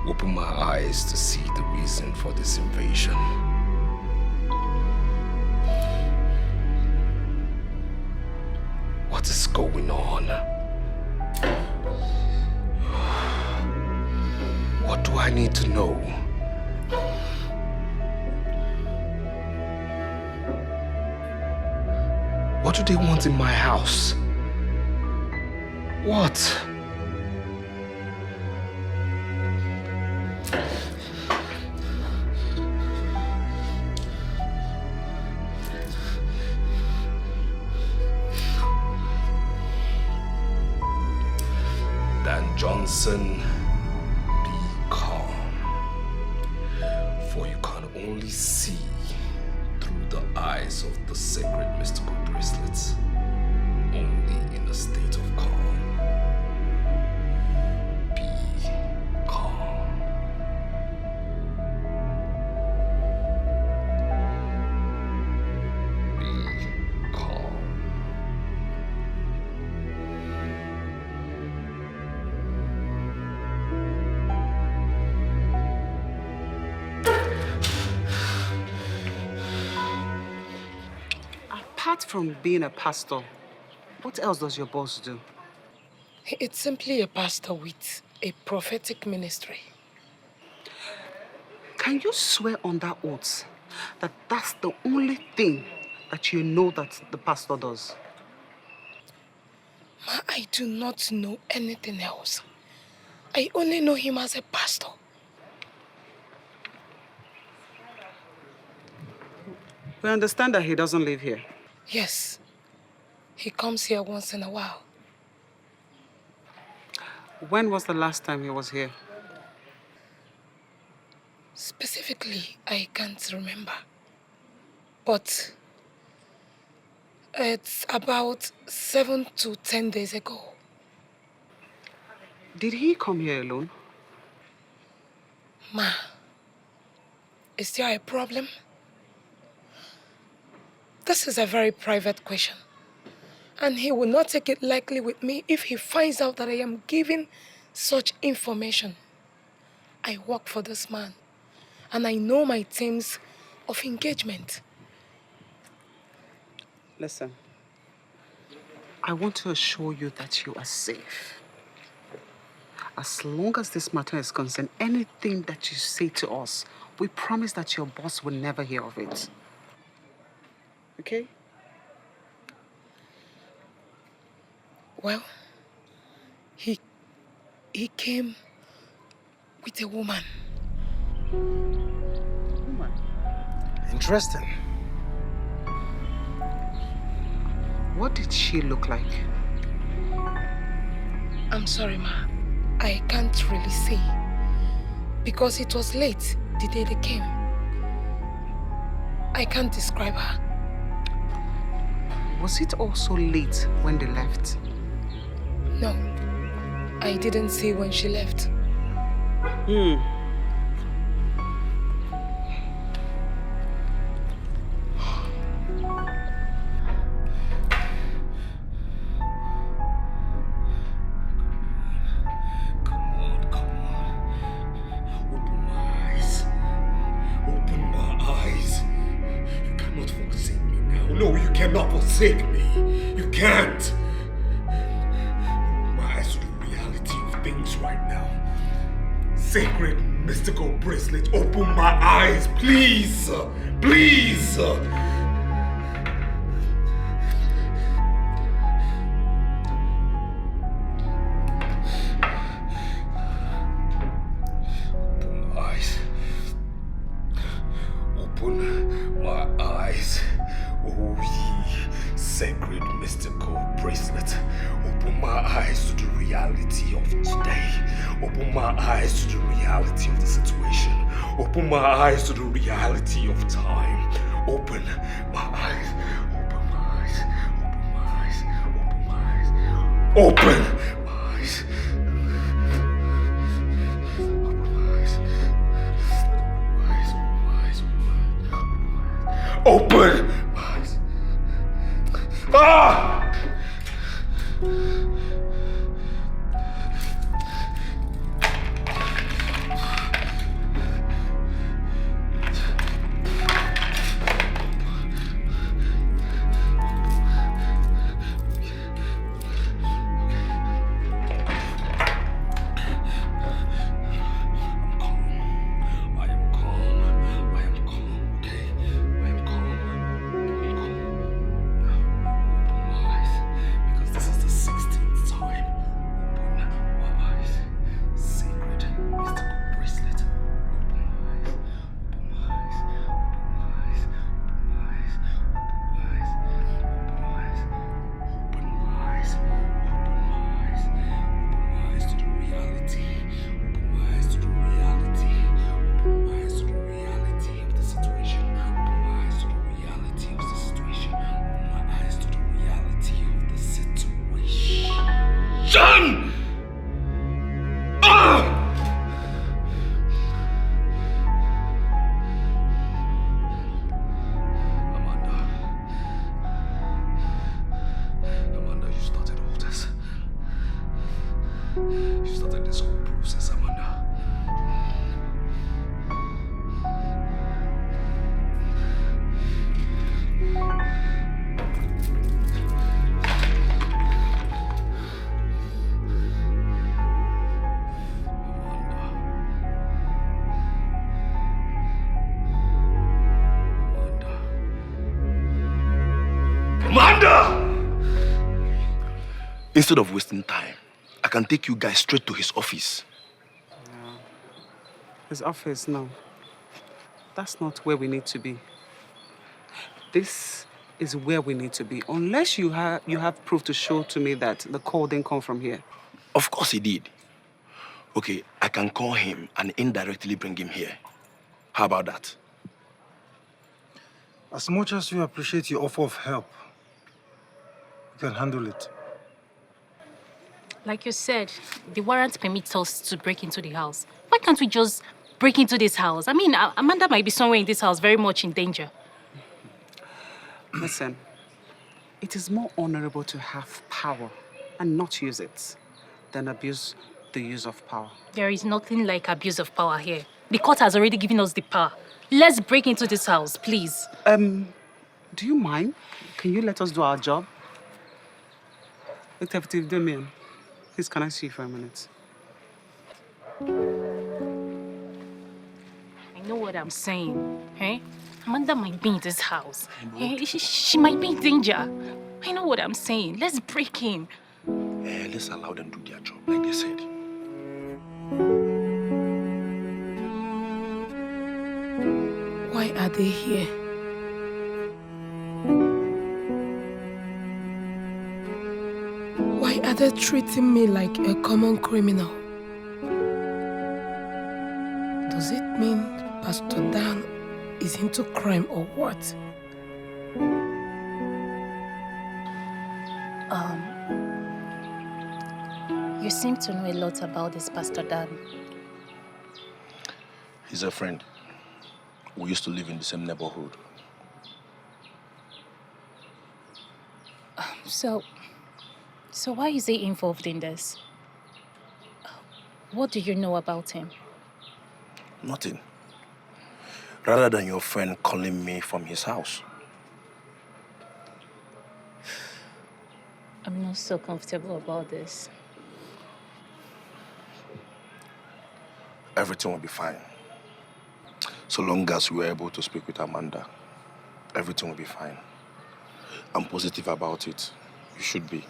Open my eyes to see the reason for this invasion. What is going on? What do I need to know? What do they want in my house? What? Johnson, be calm, for you can only see through the eyes of the sacred mystical bracelets, only in a state of calm. Be calm. Be calm. Apart from being a pastor, what else does your boss do? It's simply a pastor with a prophetic ministry. Can you swear on that oath that that's the only thing that you know that the pastor does? Ma, I do not know anything else. I only know him as a pastor. We understand that he doesn't live here. Yes. He comes here once in a while. When was the last time he was here? Specifically, I can't remember. But it's about 7 to 10 days ago. Did he come here alone? Ma, is there a problem? This is a very private question. And he will not take it lightly with me if he finds out that I am giving such information. I work for this man, and I know my terms of engagement. Listen, I want to assure you that you are safe. As long as this matter is concerned, anything that you say to us, we promise that your boss will never hear of it. Okay? Well, he came with a woman. Woman? Interesting. What did she look like? I'm sorry, Ma. I can't really say. Because it was late the day they came. I can't describe her. Was it also late when they left? No. I didn't see when she left. No, you cannot forsake me. You can't. Sacred mystical bracelet, open my eyes, please! Please! Open my eyes. Oh ye sacred mystical bracelet. Open my eyes to the reality of today. Open my eyes to the reality of the situation. Open my eyes to the reality of time. Open my eyes. Open my eyes. Open my eyes. Open my eyes. Open my eyes. Open my eyes. Ah! John! Amanda, you started all this. You started this whole process, Amanda. Amanda! Instead of wasting time, I can take you guys straight to his office. His office, no. That's not where we need to be. This is where we need to be. Unless you have proof to show to me that the call didn't come from here. Of course he did. Okay, I can call him and indirectly bring him here. How about that? As much as we appreciate your offer of help, we can handle it. Like you said, the warrant permits us to break into the house. Why can't we just break into this house? I mean, Amanda might be somewhere in this house very much in danger. Listen, it is more honorable to have power and not use it than abuse the use of power. There is nothing like abuse of power here. The court has already given us the power. Let's break into this house, please. Do you mind? Can you let us do our job? Detective Damien, please can I see you for a minute? I know what I'm saying, eh? Amanda might be in this house. Eh? She might be in danger. I know what I'm saying. Let's break in. Let's allow them to do their job, like they said. Why are they here? Why are they treating me like a common criminal? Does it mean Pastor Dan is into crime or what? You seem to know a lot about this Pastor Dan. He's a friend. We used to live in the same neighborhood. So why is he involved in this? What do you know about him? Nothing. Rather than your friend calling me from his house. I'm not so comfortable about this. everything will be fine. So long as we are able to speak with Amanda, everything will be fine. I'm positive about it. You should be.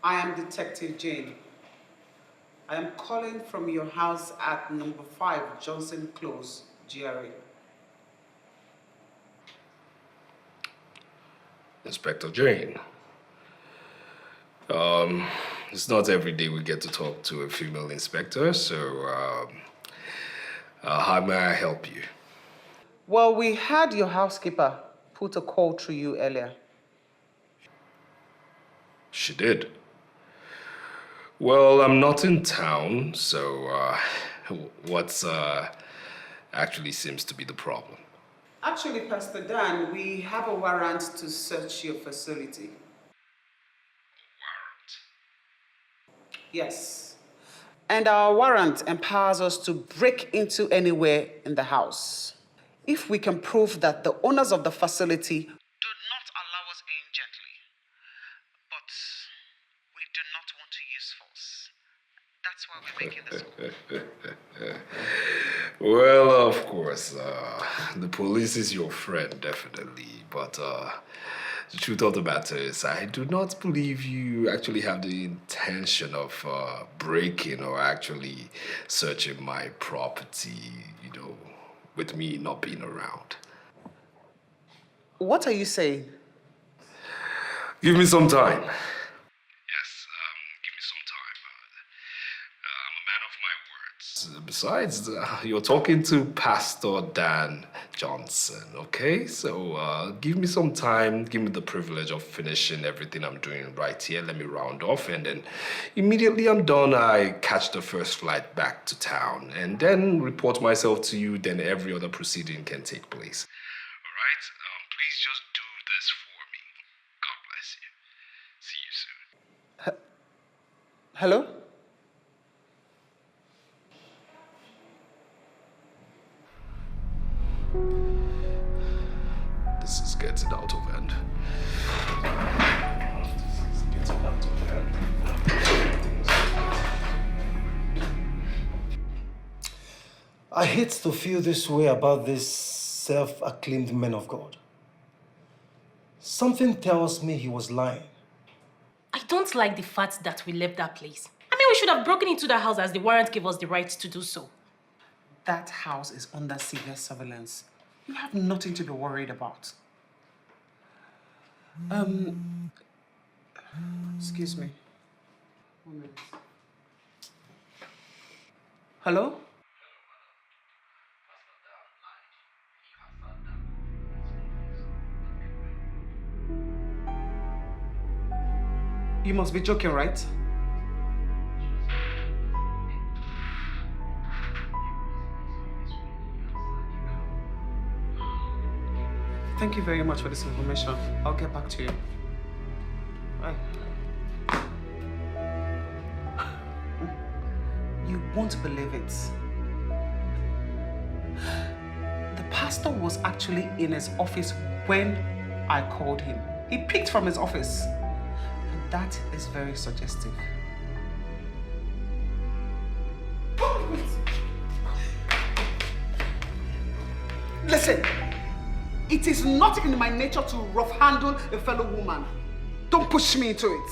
I am Detective Jane. I am calling from your house at number 5 Johnson Close, GRA. Inspector Jane. It's not every day we get to talk to a female inspector, so how may I help you? Well, we had your housekeeper put a call through you earlier. She did. Well, I'm not in town, so what's actually seems to be the problem? Actually, Pastor Dan, we have a warrant to search your facility. Warrant? Yes. And our warrant empowers us to break into anywhere in the house. If we can prove that the owners of the facility do not allow us in gently, but we do not want to use force. That's why we're making this call. Well, of course, the police is your friend, definitely, but the truth of the matter is I do not believe you actually have the intention of breaking or actually searching my property, with me not being around. What are you saying? Give me some time. Yes, give me some time. I'm a man of my words. Besides, you're talking to Pastor Dan Johnson, okay? So give me some time. Give me the privilege of finishing everything I'm doing right here. Let me round off, and then immediately I'm done, I catch the first flight back to town, and then report myself to you. Then every other proceeding can take place. All right? Please just do this for me. God bless you. See you soon. Hello? This is getting out of hand. This is getting out of hand. I hate to feel this way about this self-acclaimed man of God. Something tells me he was lying. I don't like the fact that we left that place. I mean, we should have broken into the house as the warrant gave us the right to do so. That house is under severe surveillance. You have nothing to be worried about. Excuse me. 1 minute. Hello? You must be joking, right? Thank you very much for this information. I'll get back to you. Bye. You won't believe it. The pastor was actually in his office when I called him. He picked from his office. And that is very suggestive. Listen. It is not in my nature to rough handle a fellow woman. Don't push me into it.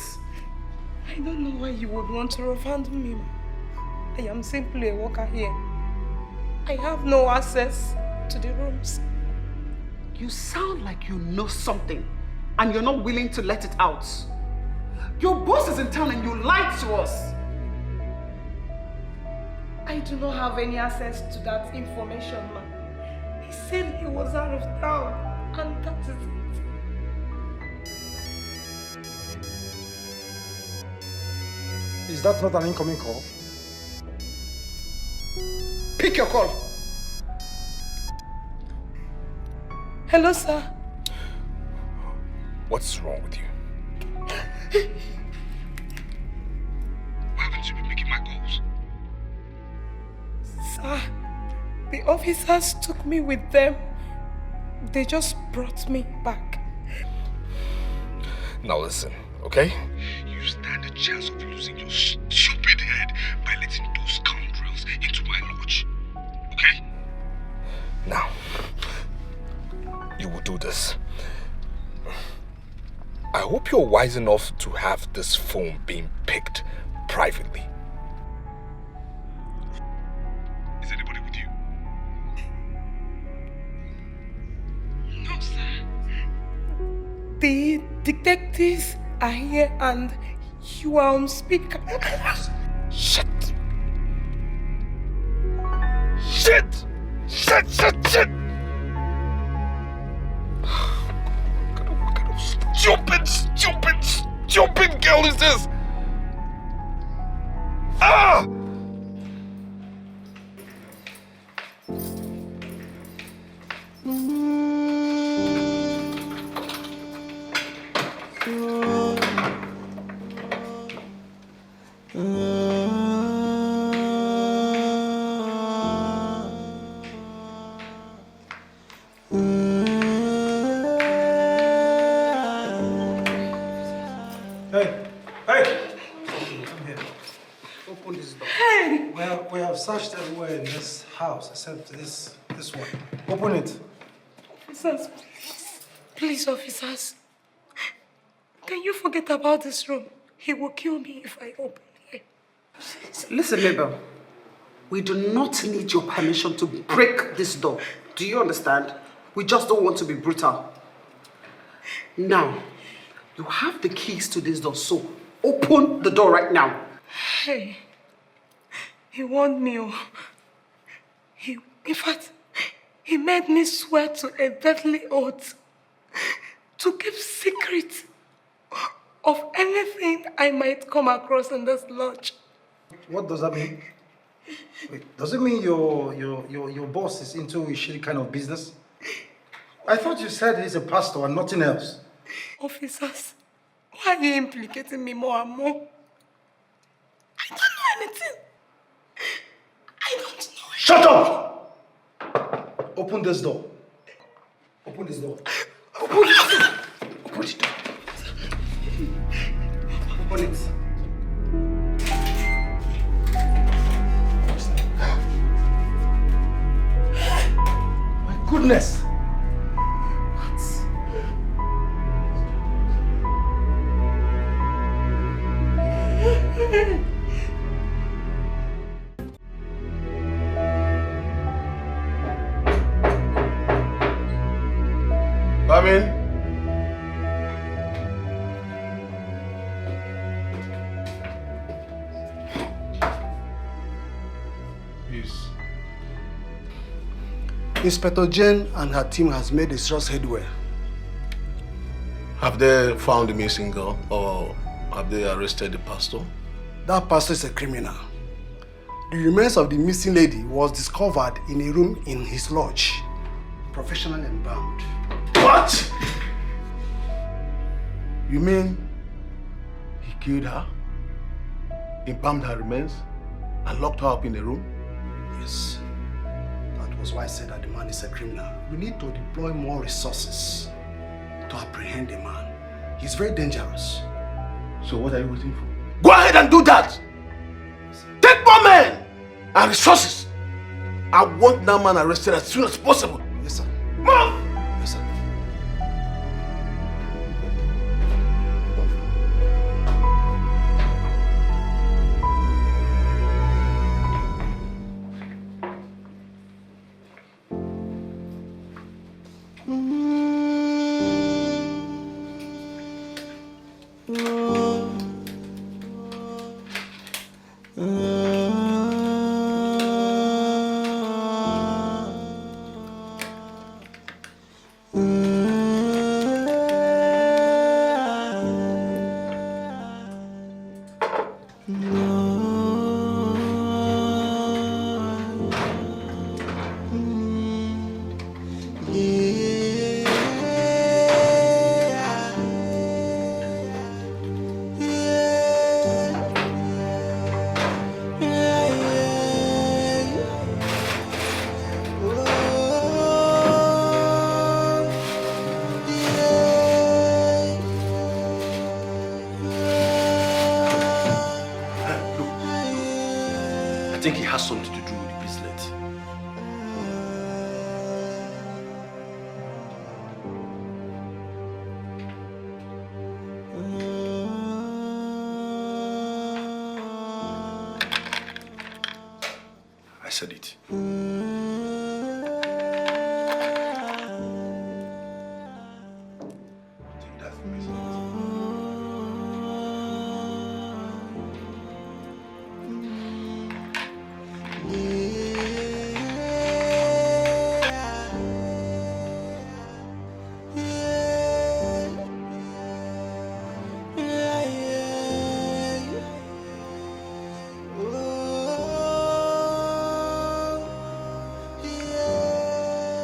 I don't know why you would want to rough handle me. I am simply a worker here. I have no access to the rooms. You sound like you know something and you're not willing to let it out. Your boss is in town and you lied to us. I do not have any access to that information, ma'am. He said he was out of town, and that is it. Is that not an incoming call? Pick your call. Hello, sir. What's wrong with you? Why haven't you been making my calls? Sir, the officers took me with them. They just brought me back. Now listen, okay? You stand a chance of losing your stupid head by letting those scoundrels into my lodge. Okay? Now, you will do this. I hope you're wise enough to have this phone being picked privately. Is anybody with you? No, sir. The detectives are here and you are on speaker. Shit! Shit! Shit, shit, shit! What kind of stupid girl is this? Ah! Searched everywhere in this house except this one. Open it. Officers, please, officers. Can you forget about this room? He will kill me if I open it. Listen, Mabel. We do not need your permission to break this door. Do you understand? We just don't want to be brutal. Now, you have the keys to this door, so open the door right now. Hey. He warned me. In fact, he made me swear to a deadly oath to keep secret of anything I might come across in this lodge. What does that mean? Wait, does it mean your boss is into a shitty kind of business? I thought you said he's a pastor and nothing else. Officers, why are you implicating me more and more? I don't know anything. I don't know. Shut up! Open this door. Open this door. Open it. Open the door. Open it. My goodness! Come in. Yes. Inspector Jane and her team has made a serious headway. Have they found the missing girl or have they arrested the pastor? That pastor is a criminal. The remains of the missing lady was discovered in a room in his lodge, professionally embalmed. What? You mean he killed her, embalmed her remains, and locked her up in a room? Yes. That was why I said that the man is a criminal. We need to deploy more resources to apprehend the man. He's very dangerous. So what are you waiting for? Go ahead and do that! Take more men and resources! I want that man arrested as soon as possible. Yes, sir. Move! Yes, sir. think he has something to do with the bracelet? I said it.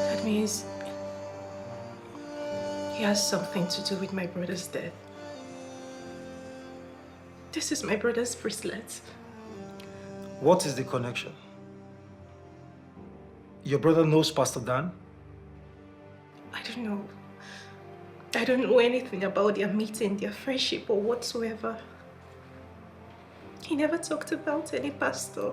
That means he has something to do with my brother's death. This is my brother's bracelet. What is the connection? Your brother knows Pastor Dan? I don't know. I don't know anything about their meeting, their friendship, or whatsoever. He never talked about any pastor.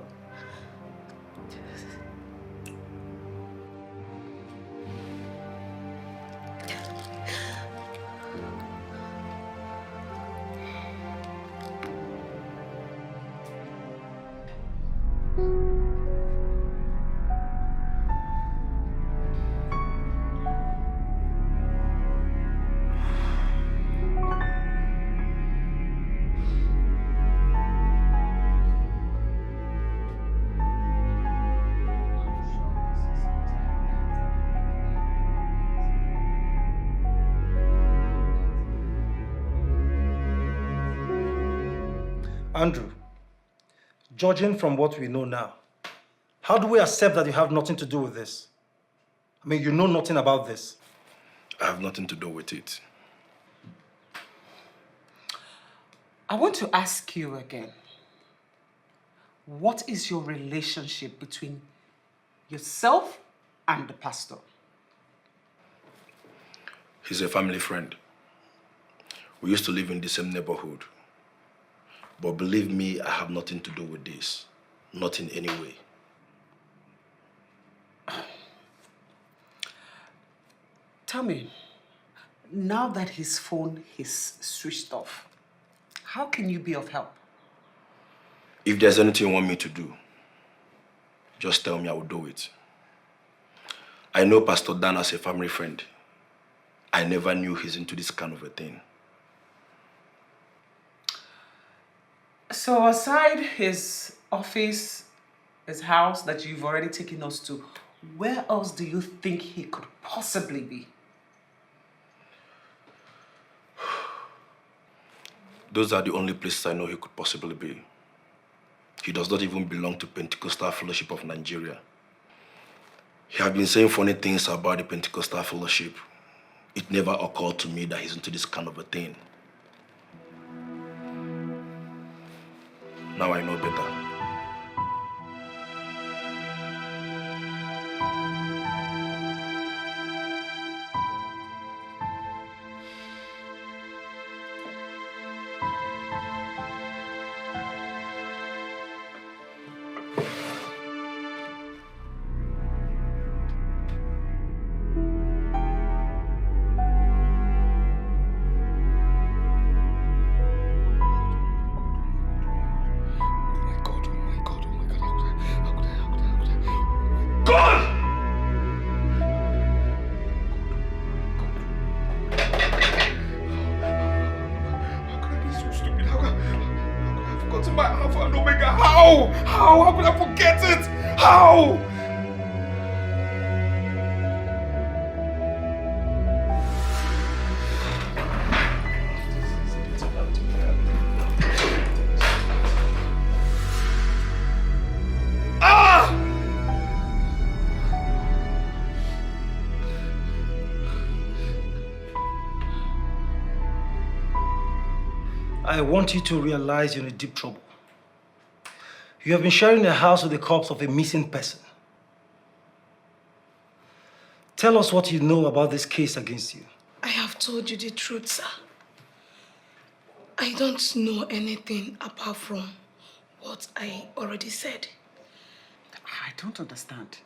Andrew, judging from what we know now, how do we accept that you have nothing to do with this? I mean, you know nothing about this. I have nothing to do with it. I want to ask you again. What is your relationship between yourself and the pastor? He's a family friend. We used to live in the same neighborhood. But believe me, I have nothing to do with this. Not in any way. Tell me, now that his phone is switched off, how can you be of help? If there's anything you want me to do, just tell me, I will do it. I know Pastor Dan as a family friend. I never knew he's into this kind of a thing. So aside his office, his house that you've already taken us to, where else do you think he could possibly be? Those are the only places I know he could possibly be. He does not even belong to Pentecostal Fellowship of Nigeria. He has been saying funny things about the Pentecostal Fellowship. It never occurred to me that he's into this kind of a thing. Now I know better. How could I forget it? How? I want you to realize you're in deep trouble. You have been sharing a house with the corpse of a missing person. Tell us what you know about this case against you. I have told you the truth, sir. I don't know anything apart from what I already said. I don't understand.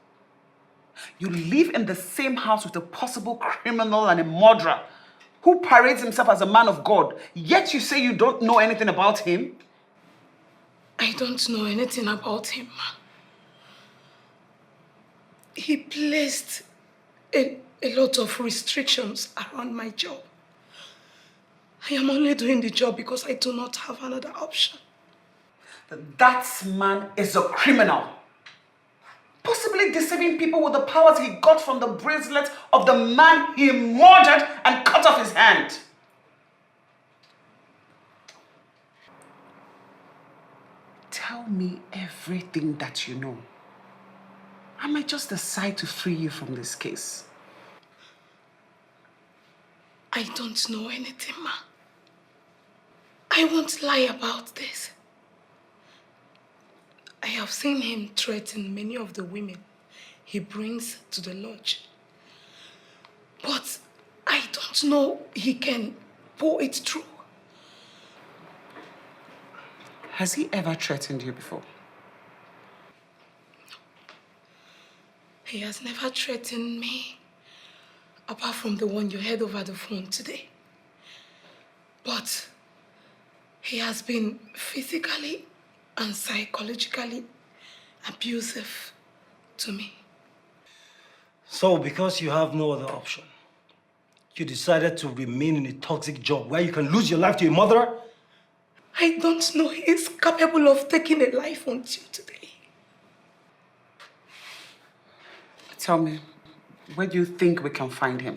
You live in the same house with a possible criminal and a murderer who parades himself as a man of God, yet you say you don't know anything about him? I don't know anything about him. He placed a lot of restrictions around my job. I am only doing the job because I do not have another option. That man is a criminal. Possibly deceiving people with the powers he got from the bracelet of the man he murdered and cut off his hand. Tell me everything that you know. I might just decide to free you from this case. I don't know anything, ma. I won't lie about this. I have seen him threaten many of the women he brings to the lodge. But I don't know he can pull it through. Has he ever threatened you before? He has never threatened me, apart from the one you heard over the phone today. But he has been physically and psychologically abusive to me. So, because you have no other option, you decided to remain in a toxic job where you can lose your life to a murderer? I don't know he is capable of taking a life until today. Tell me, where do you think we can find him?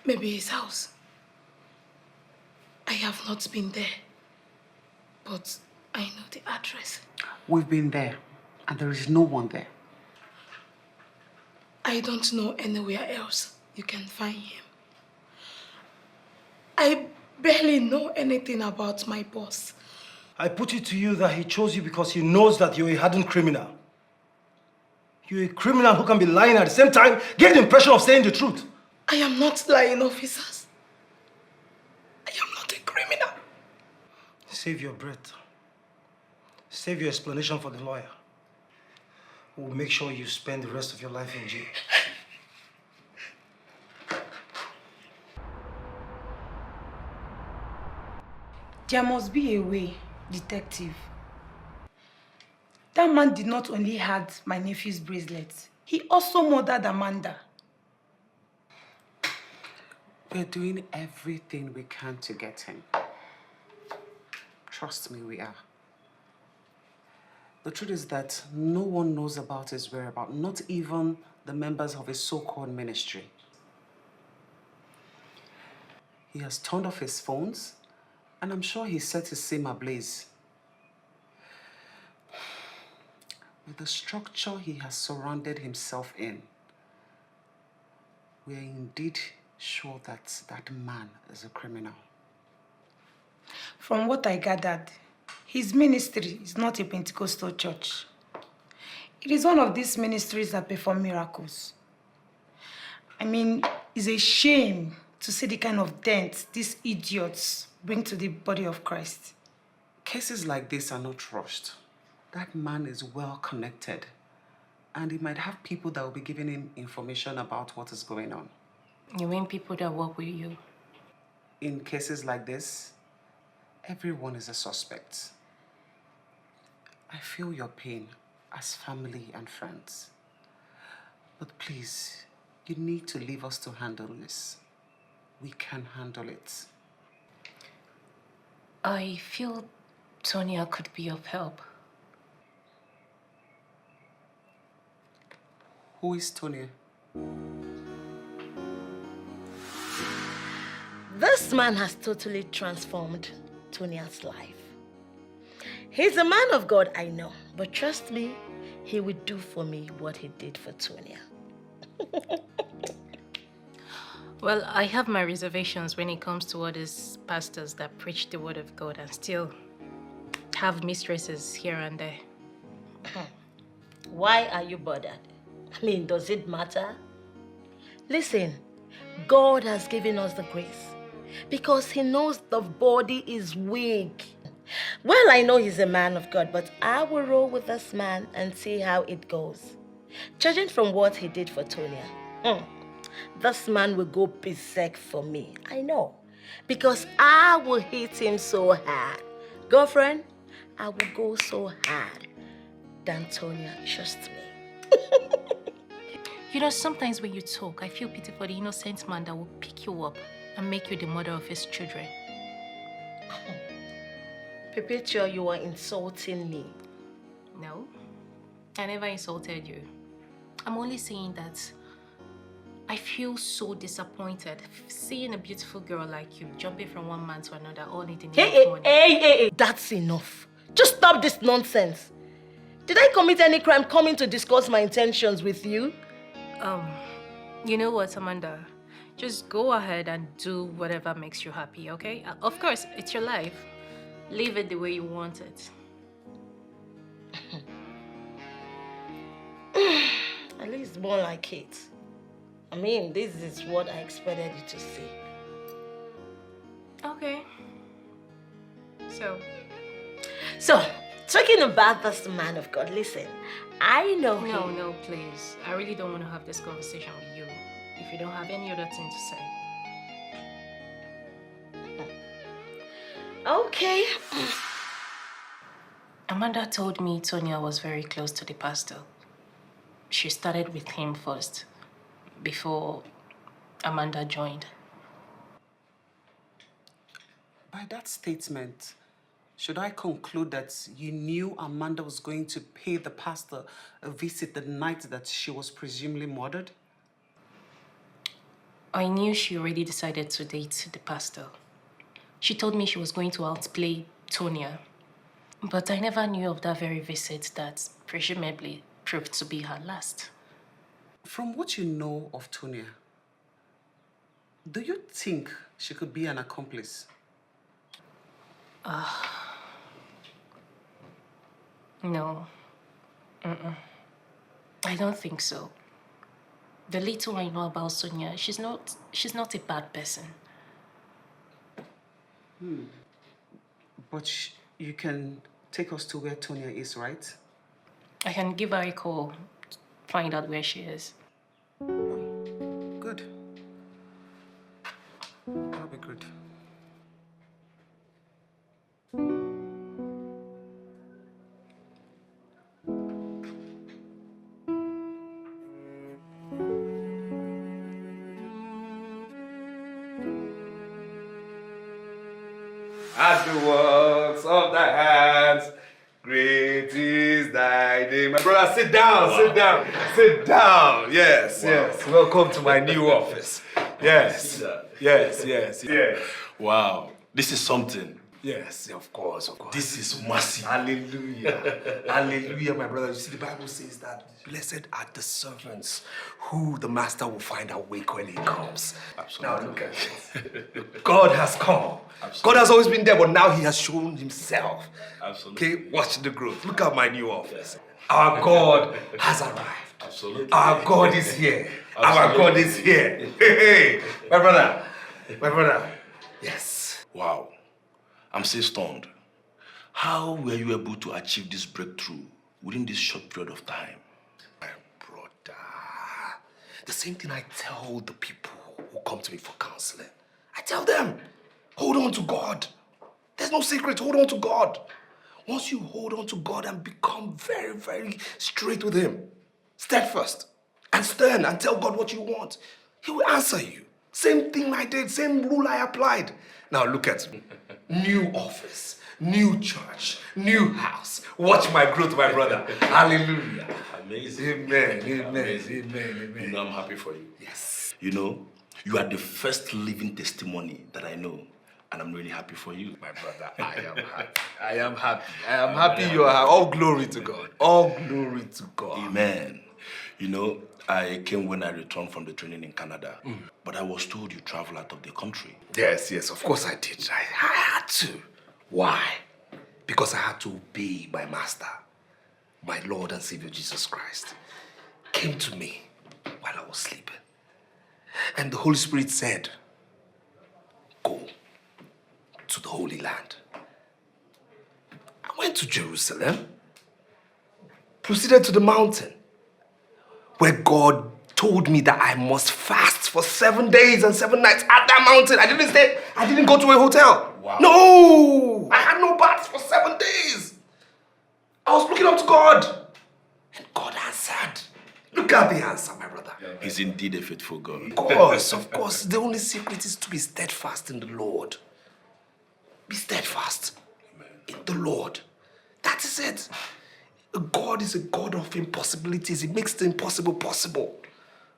Maybe his house. I have not been there, but I know the address. We've been there, and there is no one there. I don't know anywhere else you can find him. I barely know anything about my boss. I put it to you that he chose you because he knows that you're a hardened criminal. You're a criminal who can be lying at the same time, give the impression of saying the truth. I am not lying, officers. I am not a criminal. Save your breath. Save your explanation for the lawyer. We'll make sure you spend the rest of your life in jail. There must be a way, detective. That man did not only have my nephew's bracelet, he also murdered Amanda. We're doing everything we can to get him. Trust me, we are. The truth is that no one knows about his whereabouts, not even the members of his so-called ministry. He has turned off his phones, and I'm sure he set his SIM ablaze. With the structure he has surrounded himself in, we are indeed sure that that man is a criminal. From what I gathered, his ministry is not a Pentecostal church. It is one of these ministries that perform miracles. I mean, it's a shame to see the kind of dent these idiots bring to the body of Christ. Cases like this are not rushed. That man is well connected, and he might have people that will be giving him information about what is going on. You mean people that work with you? In cases like this, everyone is a suspect. I feel your pain as family and friends. But please, you need to leave us to handle this. We can handle it. I feel Tonya could be of help. Who is Tonya? This man has totally transformed Tonya's life. He's a man of God, I know, but trust me, he will do for me what he did for Tonya. Well, I have my reservations when it comes to all these pastors that preach the word of God and still have mistresses here and there. Why are you bothered? I mean, does it matter? Listen, God has given us the grace because he knows the body is weak. Well, I know he's a man of God, but I will roll with this man and see how it goes. Judging from what he did for Tonya, this man will go berserk for me. I know. Because I will hit him so hard. Girlfriend, I will go so hard than Tonya. Trust me. You know, sometimes when you talk, I feel pity for the innocent man that will pick you up and make you the mother of his children. Perpetua, you are insulting me. No, I never insulted you. I'm only saying that I feel so disappointed seeing a beautiful girl like you jumping from one man to another, all needing money. Hey, that's enough. Just stop this nonsense. Did I commit any crime coming to discuss my intentions with you? You know what, Amanda? Just go ahead and do whatever makes you happy, okay? Of course, it's your life. Live it the way you want it. At least more like it. I mean, this is what I expected you to say. Okay. So, talking about this man of God, listen, I know him. No, please. I really don't want to have this conversation with you if you don't have any other thing to say. Okay. Amanda told me Tonya was very close to the pastor. She started with him first, before Amanda joined. By that statement, should I conclude that you knew Amanda was going to pay the pastor a visit the night that she was presumably murdered? I knew she already decided to date the pastor. She told me she was going to outplay Tonya. But I never knew of that very visit that presumably proved to be her last. From what you know of Tonya, do you think she could be an accomplice? No. I don't think so. The little I know about Sonia, she's not a bad person. But you can take us to where Tonya is, right? I can give her a call, find out where she is. Good. That'll be good. As the works of thy hands, great is thy name. My brother, sit down, sit down, sit down. Yes, yes. Welcome to my new office. Yes, yes. Wow, this is something. Yes, of course, of course. This is massive. Hallelujah. Hallelujah, my brother. You see, the Bible says that blessed are the servants who the master will find awake when he comes. Absolutely. Now look at it. God has come. Absolutely. God has always been there, but now he has shown himself. Absolutely. Okay, watch the growth. Look at my new office. Our God has arrived. Absolutely. Our God is here. Our God is here. Hey, my brother. Yes. Wow. I'm still stunned. How were you able to achieve this breakthrough within this short period of time? My brother, the same thing I tell the people who come to me for counseling. I tell them, hold on to God. There's no secret, hold on to God. Once you hold on to God and become very, very straight with him, steadfast and stern and tell God what you want, he will answer you. Same thing I did, same rule I applied. Now look at me. New office, new church, new house. Watch my growth, my brother. Hallelujah. Amazing. Amen. Amazing. You know, I'm happy for you. Yes. You know, you are the first living testimony that I know. And I'm really happy for you. My brother, I am happy you are happy. All glory to God. All glory to God. Amen. You know, I came when I returned from the training in Canada. But I was told you travel out of the country. Yes, of course I did. I had to. Why? Because I had to obey my master, my Lord and Savior Jesus Christ. Came to me while I was sleeping. And the Holy Spirit said, go to the Holy Land. went to Jerusalem, proceeded to the mountain, where God told me that I must fast for 7 days and 7 nights at that mountain. I didn't go to a hotel. Wow. No! I had no baths for 7 days. I was looking up to God. And God answered. Look at the answer, my brother. He's indeed a faithful God. Of course. The only secret is to be steadfast in the Lord. Be steadfast in the Lord. That is it. God is a God of impossibilities. He makes the impossible possible.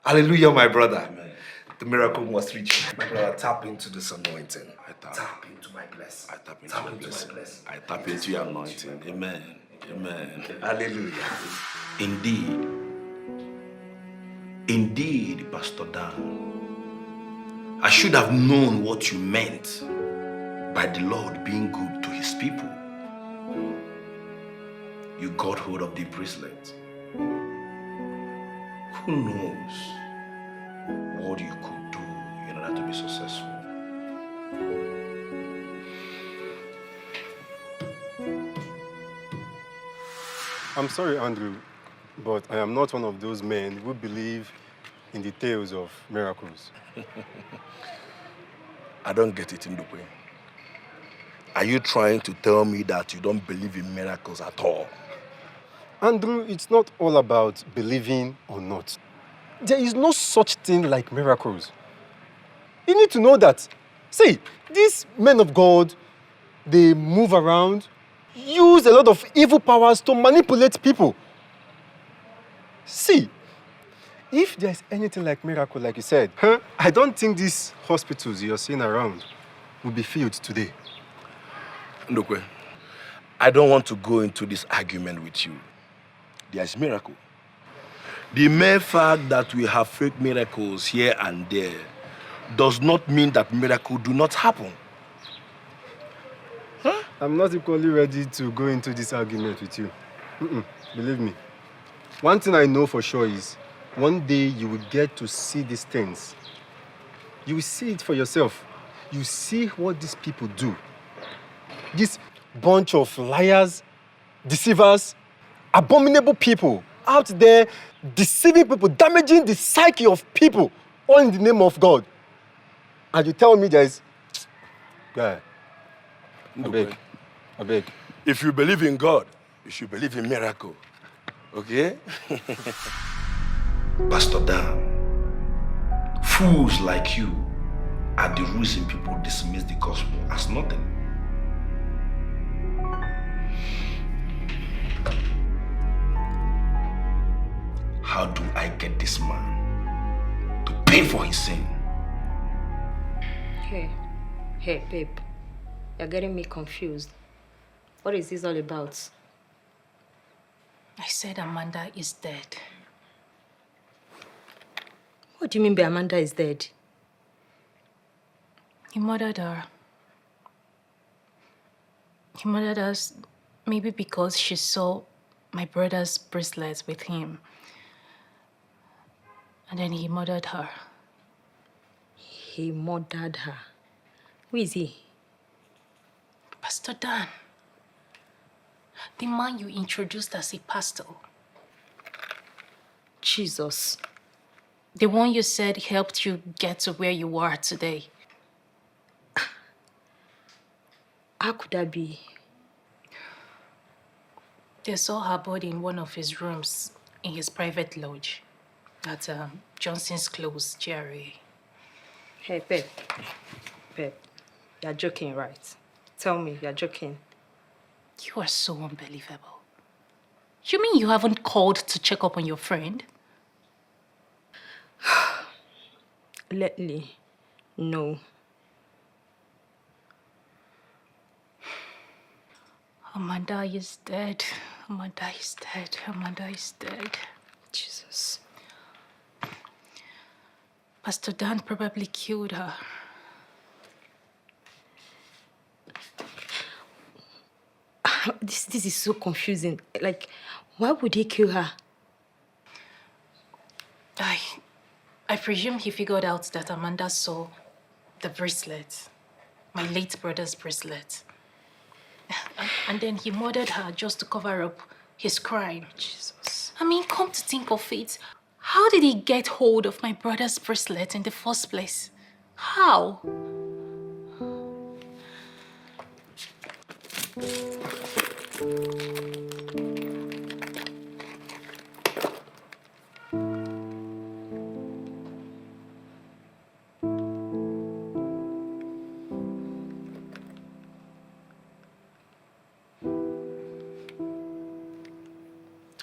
Hallelujah, my brother. Amen. The miracle must reach you. My brother, tap into this anointing. Tap into my blessing. I tap into your blessing. I tap into your anointing. Amen. Amen. Hallelujah. Indeed, Pastor Dan, I should have known what you meant by the Lord being good to his people. You got hold of the bracelet. Who knows what you could do in order to be successful? I'm sorry, Andrew, but I am not one of those men who believe in the tales of miracles. I don't get it, Ndukwe. Are you trying to tell me that you don't believe in miracles at all? Andrew, it's not all about believing or not. There is no such thing like miracles. You need to know that. See, these men of God, they move around, use a lot of evil powers to manipulate people. See, if there's anything like miracle, like you said, I don't think these hospitals you're seeing around will be filled today. Ndukwe, I don't want to go into this argument with you. There's miracle. The mere fact that we have fake miracles here and there does not mean that miracles do not happen. I'm not equally ready to go into this argument with you. Believe me. One thing I know for sure is, one day you will get to see these things. You will see it for yourself. You see what these people do. This bunch of liars, deceivers, abominable people out there deceiving people, damaging the psyche of people, all in the name of God. And you tell me there is... Guy, I beg. If you believe in God, you should believe in miracle. Okay? Pastor Dan, fools like you are the reason people dismiss the gospel as nothing. How do I get this man to pay for his sin? Hey, babe. You're getting me confused. What is this all about? I said Amanda is dead. What do you mean by Amanda is dead? He murdered her. He murdered us maybe because she saw my brother's bracelets with him. And then he murdered her. He murdered her? Who is he? Pastor Dan. The man you introduced as a pastor. Jesus. The one you said helped you get to where you are today. How could that be? They saw her body in one of his rooms in his private lodge at Johnson's Close, GRA. Hey, babe. You're joking, right? Tell me, you're joking. You are so unbelievable. You mean you haven't called to check up on your friend? Lately, no. Amanda is dead. Amanda is dead. Amanda is dead. Jesus. Pastor Dan probably killed her. This is so confusing. Like, why would he kill her? I presume he figured out that Amanda saw the bracelet, my late brother's bracelet. And then he murdered her just to cover up his crime. Jesus. I mean, come to think of it, how did he get hold of my brother's bracelet in the first place? How?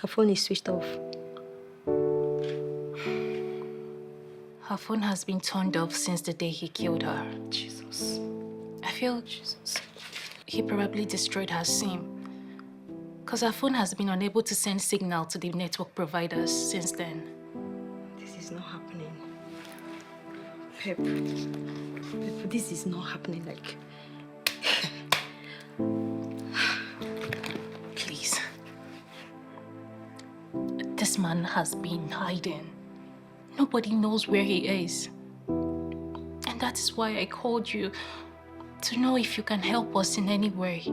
Her phone is switched off. Her phone has been turned off since the day he killed her. Jesus. I feel he probably destroyed her SIM. Because her phone has been unable to send signal to the network providers since then. This is not happening. Pep, this is not happening. Like, please. This man has been hiding. Nobody knows where he is. And that is why I called you to know if you can help us in any way.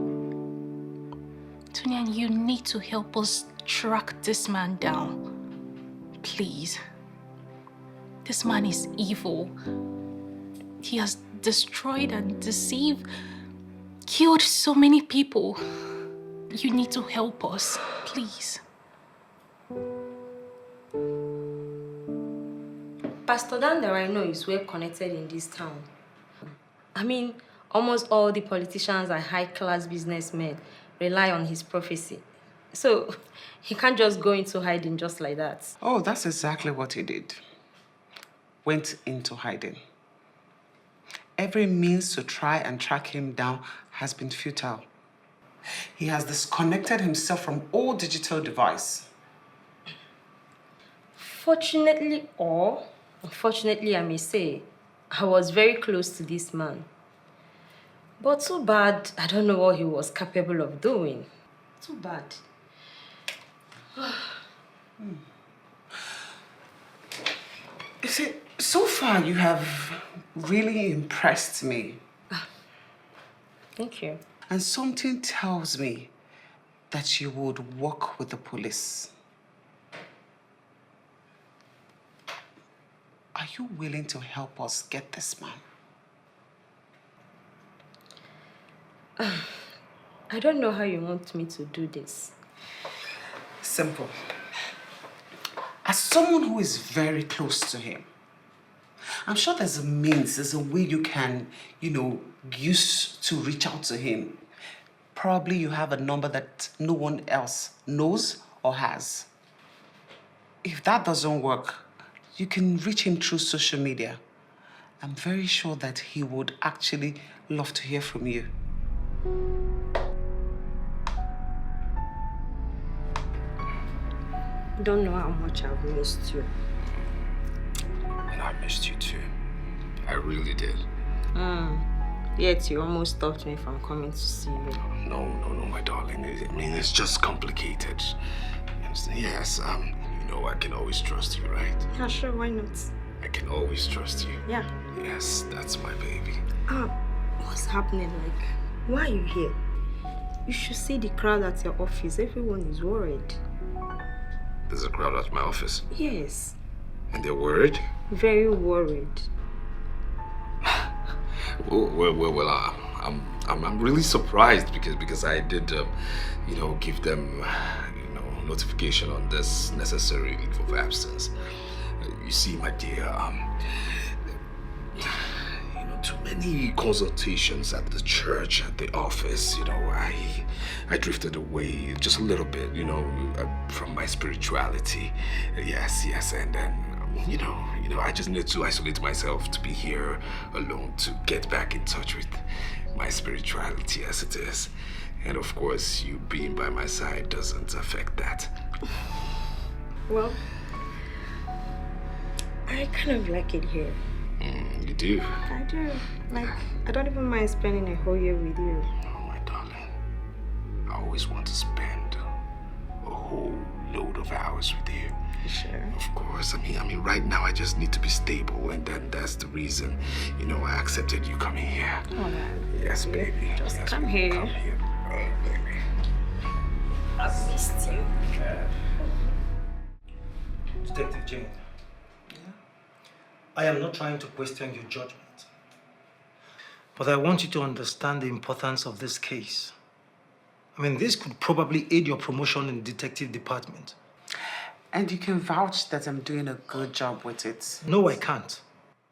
Tonya, you need to help us track this man down. Please. This man is evil. He has destroyed and deceived, killed so many people. You need to help us, please. Pastor Dan that I know is well connected in this town. I mean, almost all the politicians and high-class businessmen rely on his prophecy. So, he can't just go into hiding just like that. Oh, that's exactly what he did. Went into hiding. Every means to try and track him down has been futile. He has disconnected himself from all digital device. Fortunately or unfortunately, I may say, I was very close to this man. But too bad, I don't know what he was capable of doing. Too bad. You see, so far you have really impressed me. Thank you. And something tells me that you would work with the police. Are you willing to help us get this man? I don't know how you want me to do this. Simple. As someone who is very close to him, I'm sure there's a means, there's a way you can, use to reach out to him. Probably you have a number that no one else knows or has. If that doesn't work, you can reach him through social media. I'm very sure that he would actually love to hear from you. You don't know how much I've missed you. And I missed you too. I really did. Yet you almost stopped me from coming to see you. No, my darling. I mean, it's just complicated. Yes, I can always trust you, right? Yeah, sure, why not? I can always trust you. Yeah. Yes, that's my baby. What's happening? Like, why are you here? You should see the crowd at your office. Everyone is worried. There's a crowd at my office. Yes. And they're worried? Very worried. Well, I'm really surprised because I did, give them, notification on this necessary leave of absence. You see, my dear, too many consultations at the church, at the office. I drifted away just a little bit, from my spirituality. Yes, and then, I just need to isolate myself to be here alone, to get back in touch with my spirituality as it is. And of course, you being by my side doesn't affect that. Well, I kind of like it here. You do? I do. Like, I don't even mind spending a whole year with you. Oh, my darling. I always want to spend a whole load of hours with you. Sure. Of course. I mean, right now I just need to be stable, and then that's the reason, I accepted you coming here. Oh, yes, baby. Just come here. Come here. I missed you. Detective Jane. I am not trying to question your judgment, but I want you to understand the importance of this case. I mean, this could probably aid your promotion in the detective department. And you can vouch that I'm doing a good job with it. No, I can't.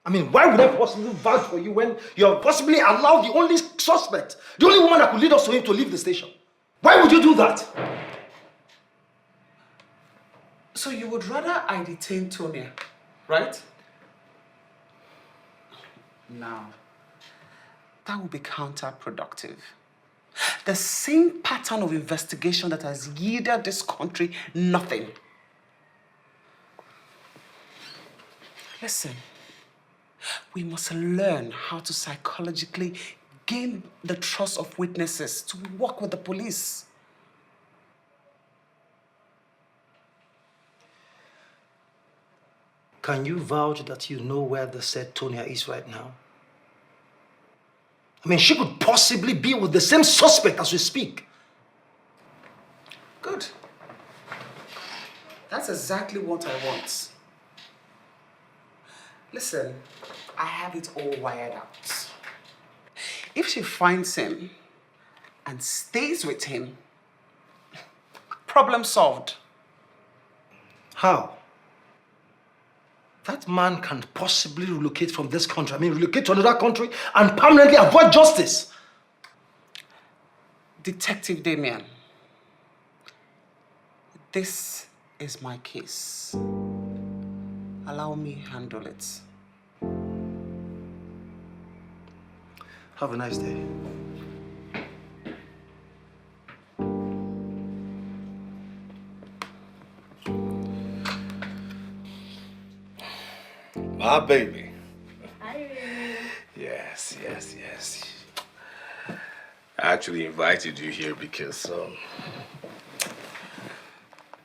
I mean, why would I possibly vouch for you when you have possibly allowed the only suspect, the only woman that could lead us to him, to leave the station? Why would you do that? So you would rather I detain Tonya, right? Now, that would be counterproductive. The same pattern of investigation that has yielded this country nothing. Listen, we must learn how to psychologically gain the trust of witnesses to work with the police. Can you vouch that you know where the said Tonya is right now? I mean, she could possibly be with the same suspect as we speak. Good. That's exactly what I want. Listen, I have it all wired out. If she finds him and stays with him, problem solved. How? That man can possibly relocate from this country. I mean, relocate to another country and permanently avoid justice. Detective Damien, this is my case. Allow me handle it. Have a nice day. My baby. Hi. Yes. I actually invited you here because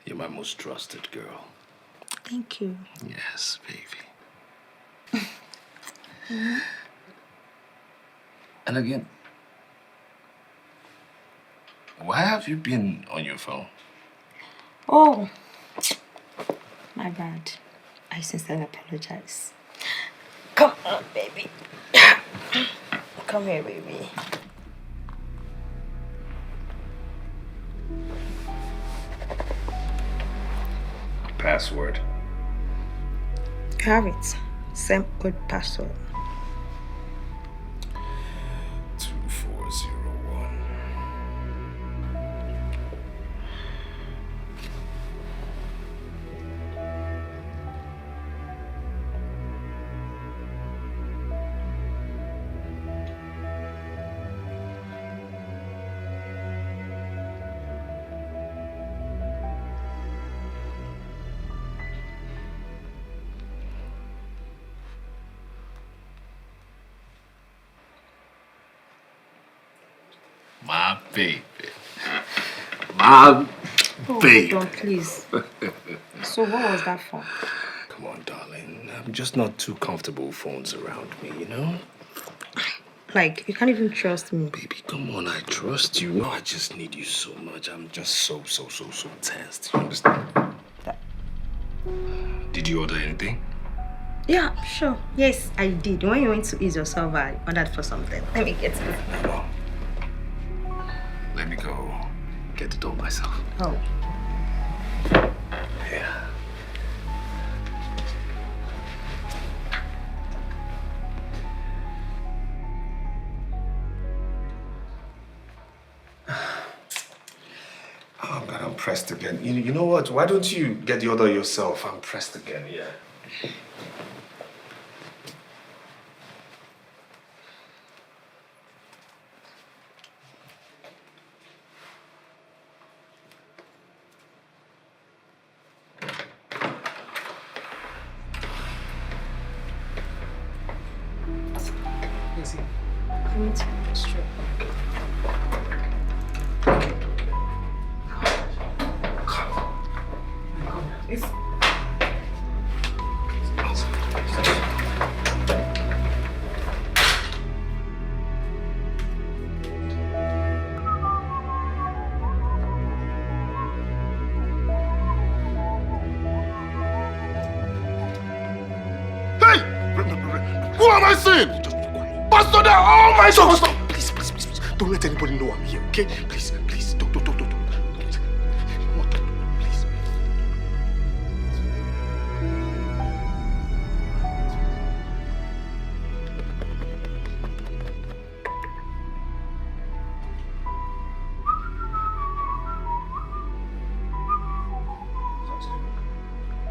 you're my most trusted girl. Thank you. Yes, baby. And again, why have you been on your phone? Oh, my bad. I sincerely apologize. Come on, baby. Come here, baby. Password. You have it. Same good password. 2401. My baby. My baby. Hold on, please. So what was that for? Come on, darling. I'm just not too comfortable with phones around me, you know? Like, you can't even trust me. Baby, come on, I trust you. No, I just need you so much. I'm just so tensed. You understand? Did you order anything? Yeah, sure. Yes, I did. When you went to ease yourself, I ordered for something. Let me get it. No. Let me go get it all myself. Oh. Yeah. Oh God, I'm pressed again. You know what? Why don't you get the order yourself? I'm pressed again, yeah. Easy. Me too. Straight. It's Who am I seeing? Pastor Dan! Oh my God! Stop! Please, please, please, please. Don't let anybody know I'm here, okay? Please, please. Don't. Please.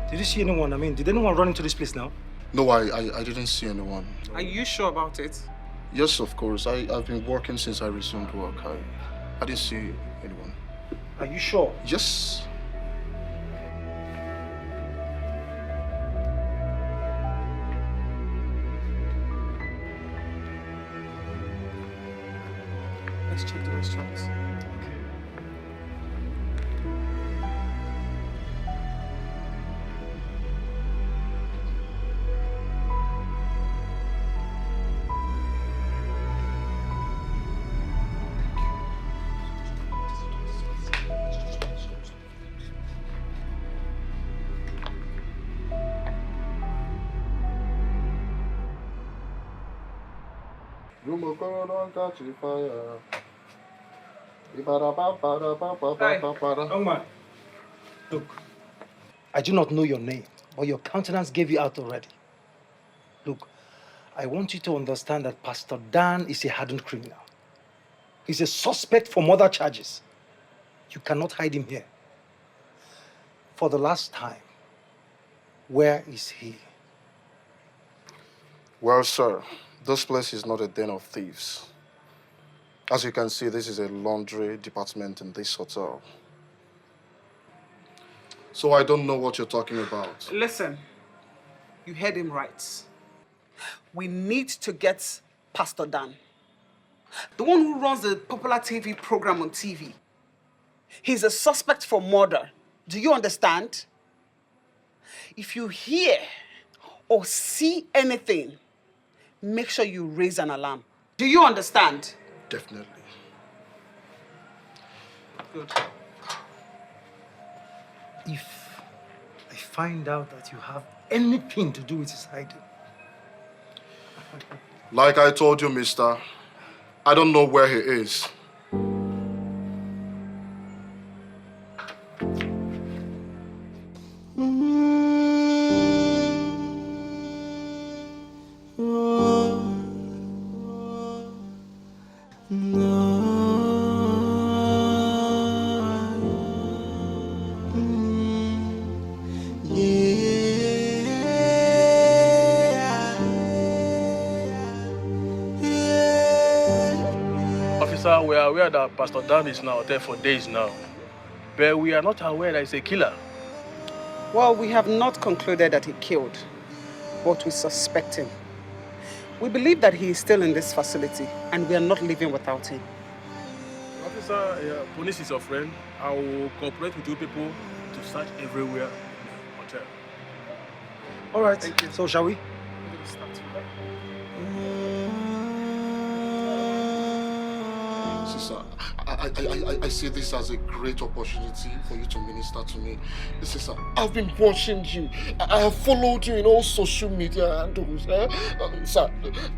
Did you see anyone? I mean, did anyone run into this place now? No, I didn't see anyone. Are you sure about it? Yes, of course. I've been working since I resumed work. I didn't see anyone. Are you sure? Yes. Let's check the restaurants. Don't catch fire. Young man, look, I do not know your name, but your countenance gave you out already. Look, I want you to understand that Pastor Dan is a hardened criminal. He's a suspect for murder charges. You cannot hide him here. For the last time, where is he? Well, sir, this place is not a den of thieves. As you can see, this is a laundry department in this hotel. So I don't know what you're talking about. Listen, you heard him right. We need to get Pastor Dan. The one who runs the popular TV program on TV. He's a suspect for murder. Do you understand? If you hear or see anything, make sure you raise an alarm. Do you understand? Definitely. Good. If I find out that you have anything to do with his hiding. Like I told you, mister, I don't know where he is. Officer, we are aware that Pastor Dan is now there for days now, but we are not aware that he's a killer. Well, we have not concluded that he killed, but we suspect him. We believe that he is still in this facility, and we are not leaving without him. Officer, police is your friend. I will cooperate with you people to search everywhere in the hotel. All right. Thank you. So shall we? Sister, I see this as a great opportunity for you to minister to me. Sister, I've been watching you. I have followed you in all social media handles. Sir,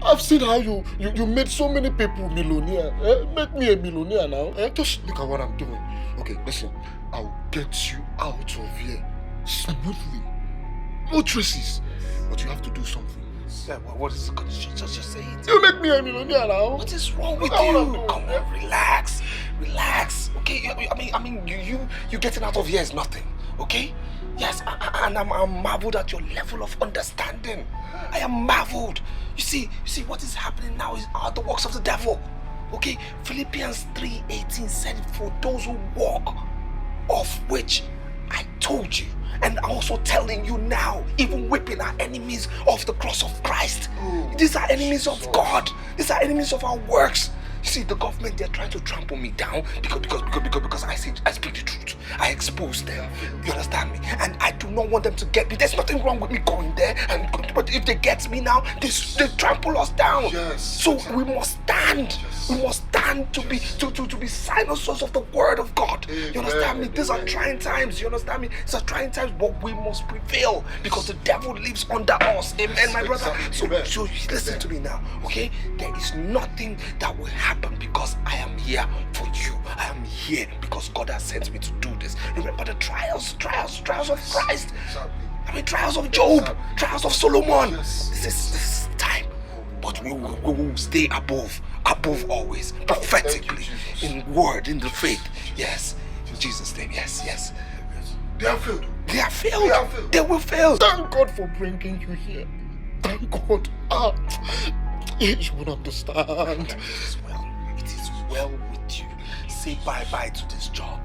I've seen how you made so many people millionaire. Make me a millionaire now. Just look at what I'm doing. Okay, listen. I'll get you out of here smoothly. No traces. But you have to do something. Yeah, well, what is it? Just say it. You make me a millionaire now. What is wrong with you? Come on, relax. Relax. Okay, I mean, you getting out of here is nothing. Okay? Yes, and I'm marveled at your level of understanding. I am marveled. You see, what is happening now is the works of the devil. Okay? Philippians 3:18 said, for those who walk, of which I told you. And I'm also telling you now, even whipping our enemies off the cross of Christ. These are enemies of God. These are enemies of our works. You see, the government, they're trying to trample me down because I speak the truth. I expose them. You understand me? And I do not want them to get me. There's nothing wrong with me going there. But if they get me now, they trample us down. Yes. So we must stand. We must stand to be signers of the word of God. You understand me? These are trying times. You understand me? These are trying times, but we must prevail because the devil lives under us. Amen, my brother. So listen to me now, okay? There is nothing that will happen because I am here for you. I am here because God has sent me to do this. Remember the trials of Christ. I mean, trials of Job, trials of Solomon. This is time. But we will stay above always, prophetically, in word, in the faith. Yes, in Jesus' name, yes. They have failed. They have failed. They will fail. Thank God for bringing you here. Thank God. You would understand. It is well with you. Say bye-bye to this job.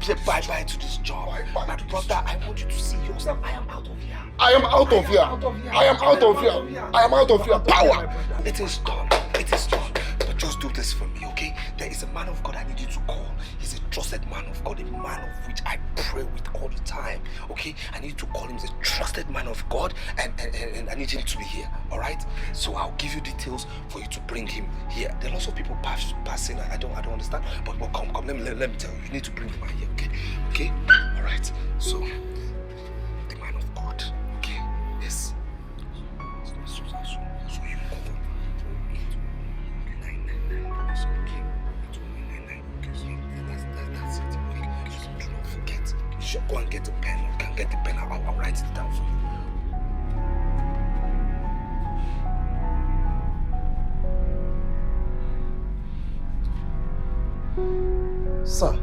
Say bye-bye to this job. My brother, I want you to see yourself. I am out of here. I am out of here. I am out of here. I am out of here. Power. It is done. It is done. But just do this for me, okay? There is a man of God I need you to call. He's a trusted man of God, a man of which I pray with all the time, okay? I need to call him a trusted man of God, and I need him to be here, all right? So I'll give you details for you to bring him here. There are lots of people passing. I don't understand, but come. Let me tell you. You need to bring him here, okay? All right. So the man of God, okay? Yes. So you call. Do not forget. You should go and get the pen. You can get the pen. I'll write it down for you. Sir,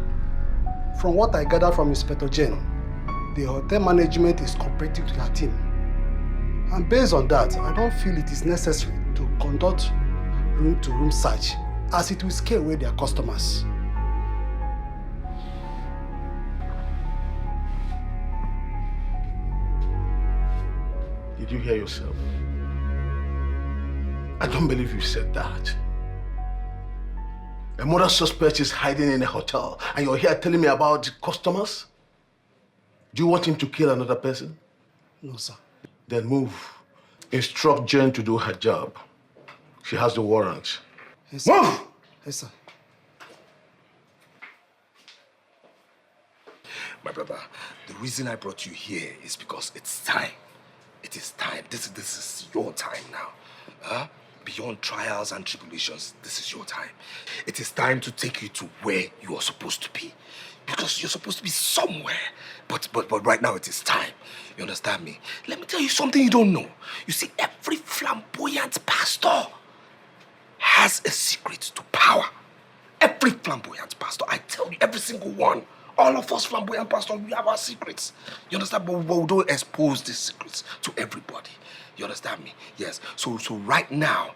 from what I gather from Inspector Jen, the hotel management is cooperating to her team. And based on that, I don't feel it is necessary to conduct room-to-room search, as it will scare away their customers. Did you hear yourself? I don't believe you said that. A murder suspect is hiding in a hotel, and you're here telling me about customers? Do you want him to kill another person? No, sir. Then move. Instruct Jen to do her job. She has the warrant. Yes, sir. Move! Yes, sir. My brother, the reason I brought you here is because it's time. It is time. This is your time now. Beyond trials and tribulations, this is your time. It is time to take you to where you are supposed to be. Because you're supposed to be somewhere. But right now it is time. You understand me? Let me tell you something you don't know. You see, every flamboyant pastor has a secret to power. Every flamboyant pastor, I tell you, every single one. All of us flamboyant pastors, we have our secrets. You understand? But we don't expose these secrets to everybody. You understand me? Yes. So right now,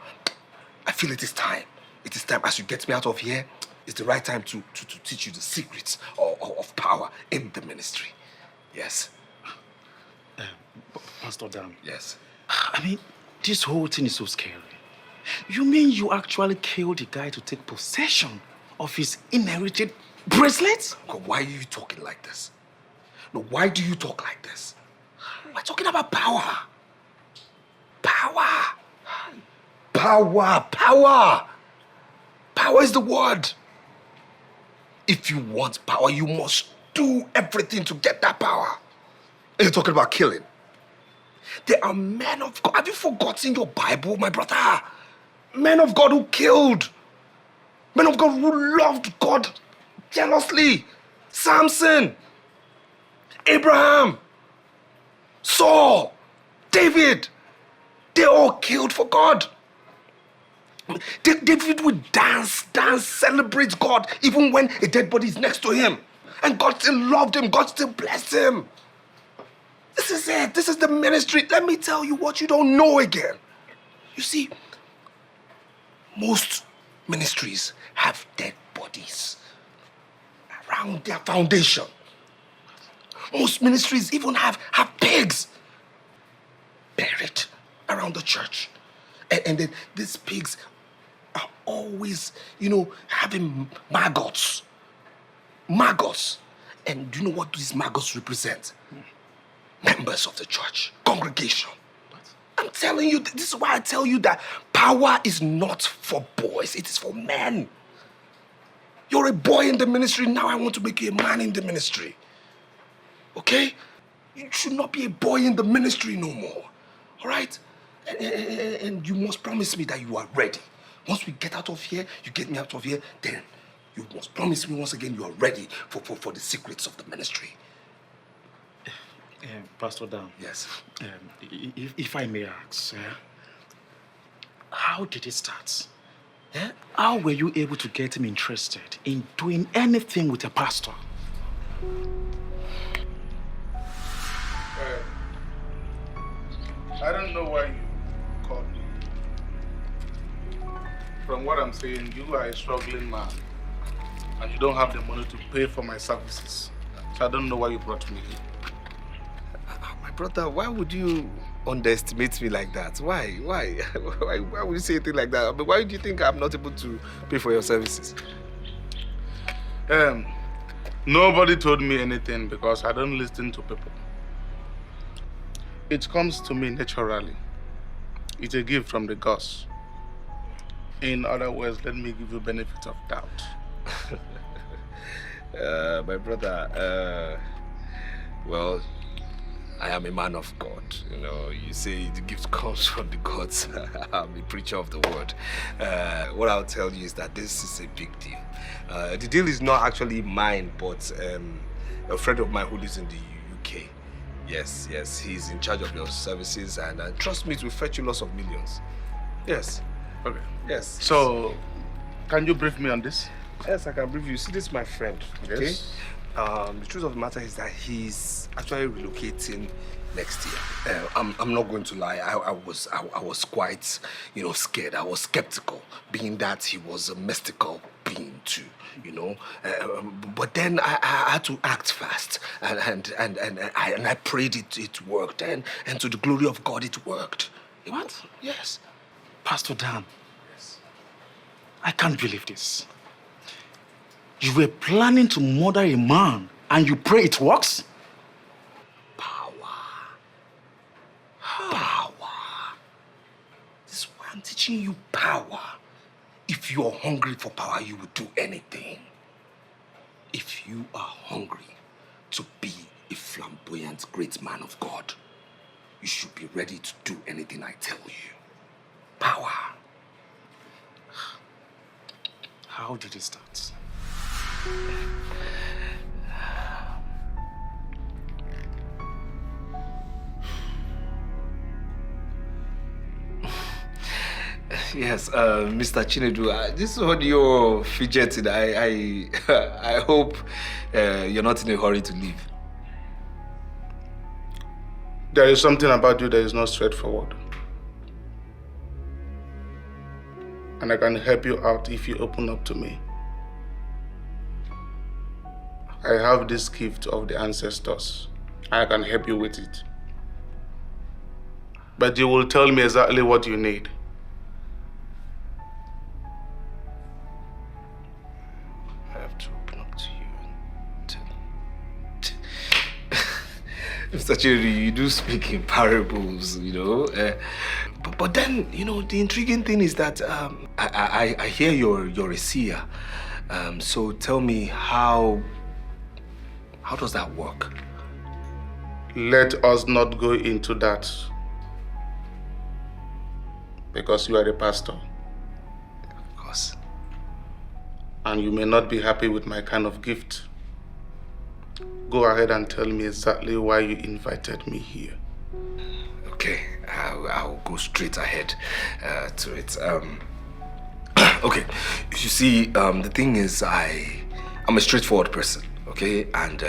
I feel it is time. It is time. As you get me out of here, it's the right time to teach you the secrets of power in the ministry. Yes. Pastor Dan. Yes. I mean, this whole thing is so scary. You mean you actually killed the guy to take possession of his inherited bracelet? God, why are you talking like this? No, why do you talk like this? We're talking about power. Power. Power is the word. If you want power, you must do everything to get that power. And you're talking about killing. There are men of God. Have you forgotten your Bible, my brother? Men of God who killed. Men of God who loved God jealously. Samson, Abraham, Saul, David. They all killed for God. David would dance, celebrate God, even when a dead body is next to him. And God still loved him. God still blessed him. This is it. This is the ministry. Let me tell you what you don't know again. You see, most ministries have dead bodies around their foundation. Most ministries even have pigs buried around the church. And then these pigs are always, having maggots. Maggots. And do you know what these maggots represent? Members of the church, congregation. I'm telling you, this is why I tell you that Power is not for boys, it is for men. You're a boy in the ministry, now I want to make you a man in the ministry. Okay? You should not be a boy in the ministry no more. All right? And you must promise me that you are ready. Once we get out of here, you get me out of here, then you must promise me once again you are ready for the secrets of the ministry. Pastor Dan. Yes. If I may ask, how did it start? How were you able to get him interested in doing anything with a pastor? I don't know why you called me. From what I'm saying, you are a struggling man and you don't have the money to pay for my services. So I don't know why you brought me here. My brother, why would you underestimate me like that? Why? Why would you say a thing like that? I mean, why do you think I'm not able to pay for your services? Nobody told me anything because I don't listen to people. It comes to me naturally. It's a gift from the gods. In other words, let me give you benefit of doubt. My brother, well, I am a man of God. You know, you say the gift comes from the gods. I'm a preacher of the word. What I'll tell you is that this is a big deal. The deal is not actually mine, but a friend of mine who lives in the UK. Yes, he's in charge of your services, and trust me, it will fetch you lots of millions. Yes. Okay. Yes. So, can you brief me on this? Yes, I can brief you. See, this is my friend. Okay. Yes. The truth of the matter is that he's actually relocating next year. I'm not going to lie. I was quite, scared. I was skeptical, being that he was a mystical being too. But then I had to act fast, and I prayed it worked, and to the glory of God it worked. What? Yes. Pastor Dan. Yes. I can't believe this. You were planning to murder a man and you pray it works? Power. This is why I'm teaching you power. If you're hungry for power, you will do anything. If you are hungry to be a flamboyant great man of God, you should be ready to do anything I tell you. Power. How did it start? Yes, Mr. Chinedu, this is what you're fidgeting. I hope you're not in a hurry to leave. There is something about you that is not straightforward. And I can help you out if you open up to me. I have this gift of the ancestors. I can help you with it. But you will tell me exactly what you need. I have to open up to you and tell. Mr. Chinedu, you do speak in parables, But then, the intriguing thing is that I hear you're a seer. So tell me, how does that work? Let us not go into that. Because you are a pastor. Of course. And you may not be happy with my kind of gift. Go ahead and tell me exactly why you invited me here. Okay, I'll go straight ahead to it. Okay, you see, the thing is, I'm a straightforward person, okay? And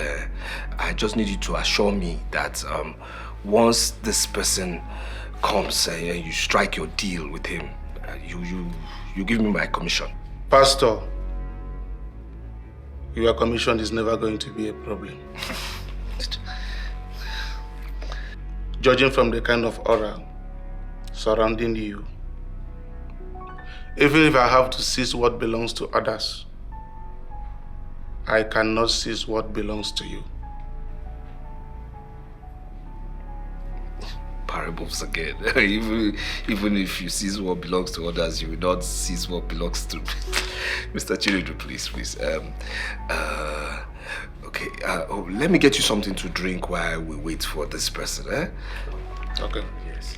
I just need you to assure me that once this person comes and you strike your deal with him, you give me my commission. Pastor, your commission is never going to be a problem. Judging from the kind of aura surrounding you, even if I have to seize what belongs to others, I cannot seize what belongs to you. comparables again. even if you seize what belongs to others, you will not seize what belongs to Mr. Chinedu, please. Okay, let me get you something to drink while we wait for this person, eh? Okay. Yes.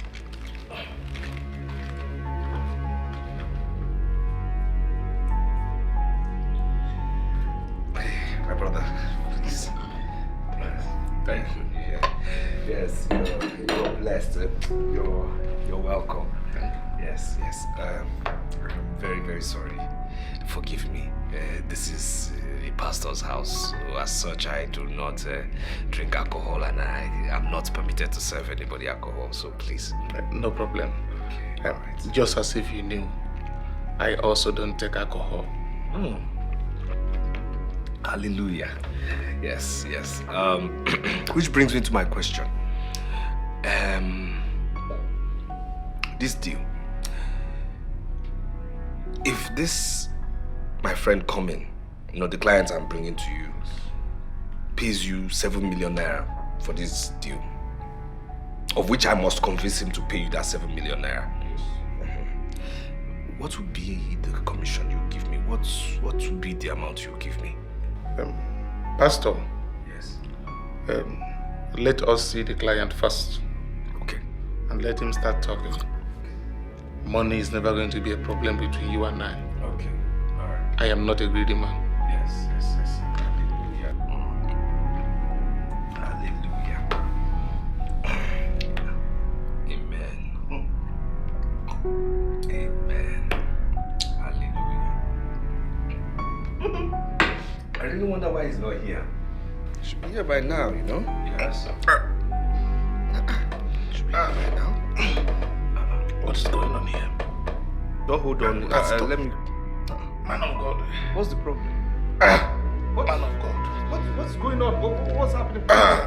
Hey, my brother, please. Thank you. Yeah. Yes, you're blessed. You're welcome. Yes. I'm very, very sorry. Forgive me. This is a pastor's house. So as such, I do not drink alcohol, and I am not permitted to serve anybody alcohol. So please. No problem. Just as if you knew, I also don't take alcohol. Hallelujah. Yes. Which brings me to my question. This deal. If this, my friend coming, the client I'm bringing to you, pays you 7 million naira for this deal, of which I must convince him to pay you that 7 million naira. What would be the commission you give me? What would be the amount you give me? Pastor. Yes. Let us see the client first. Okay. And let him start talking. Money is never going to be a problem between you and I. Okay. All right. I am not a greedy man. Yes. Hallelujah. Hallelujah. Amen. Hallelujah. I really wonder why he's not here. He should be here by now, Yes. Should be here by now. What's going on here? Don't hold on. Let me. Man of God. What's the problem? Man of God. What's going on? What's happening? Man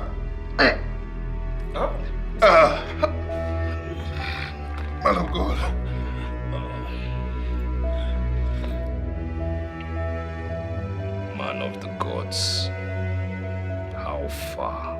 of God. Man of the gods. How far?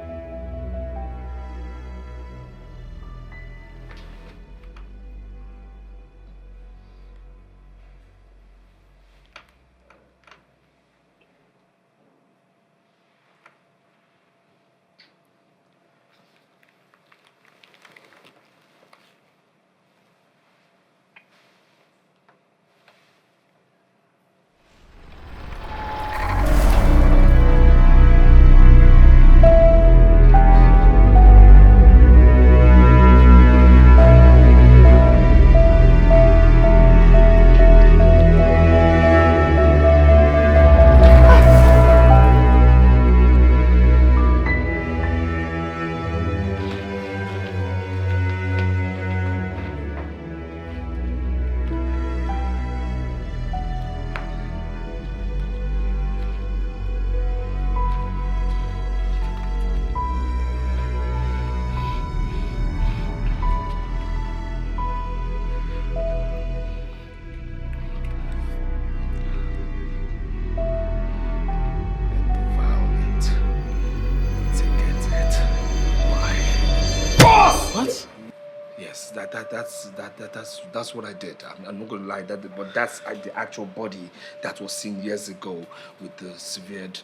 That's what I did. I'm not gonna lie, but that's the actual body that was seen years ago with the severed,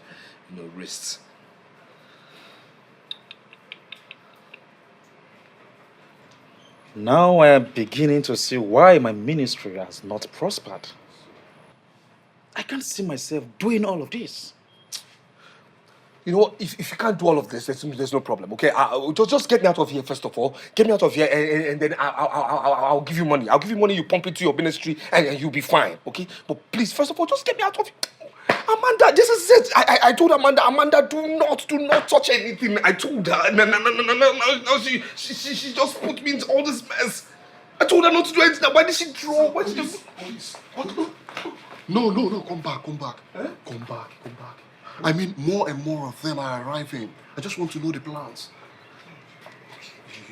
wrists. Now I am beginning to see why my ministry has not prospered. I can't see myself doing all of this. You know what? If you can't do all of this, there's no problem. Okay, just get me out of here first of all. Get me out of here, and then I'll give you money. I'll give you money. You pump it to your ministry, and you'll be fine. Okay, but please, first of all, just get me out of here. Amanda, this is it. I told Amanda, do not touch anything. I told her. No. She just put me into all this mess. I told her not to do anything. Why did she draw? Why did she? What? No, come back. Eh? Come back. I mean, more and more of them are arriving. I just want to know the plans.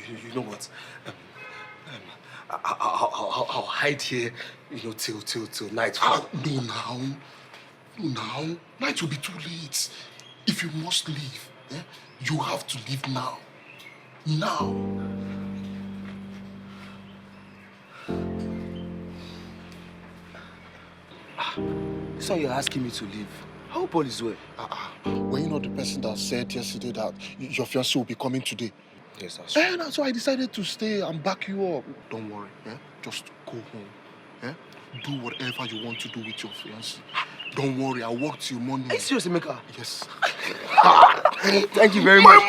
You know what? I'll hide here, till nightfall. No, now. Night will be too late. If you must leave, you have to leave now. Now. this one you're asking me to leave. I hope all is well. Were you not the person that said yesterday that your fiancé will be coming today? Yes, that's true. And so I decided to stay and back you up. Don't worry, just go home. Do whatever you want to do with your fiancé. Don't worry, I'll work till morning. Are you serious, Emeka? Yes. Thank you very much.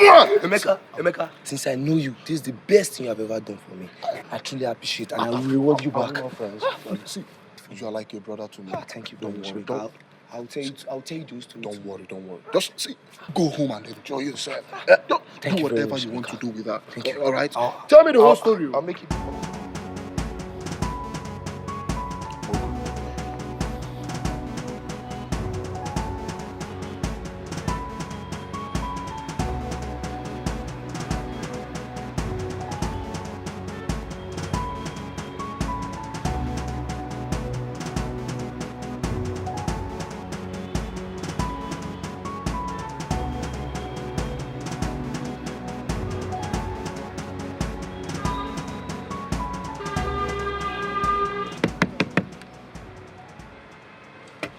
Emeka, since I know you, this is the best thing you have ever done for me. I truly appreciate it and I will reward you back. See, you are like your brother to me. Thank you very much. I'll tell you those two. Don't worry. Just see, go home and enjoy yourself. Thank do you very whatever much, you want to do with that. Thank you. All right? Tell me the whole story. I'll make it.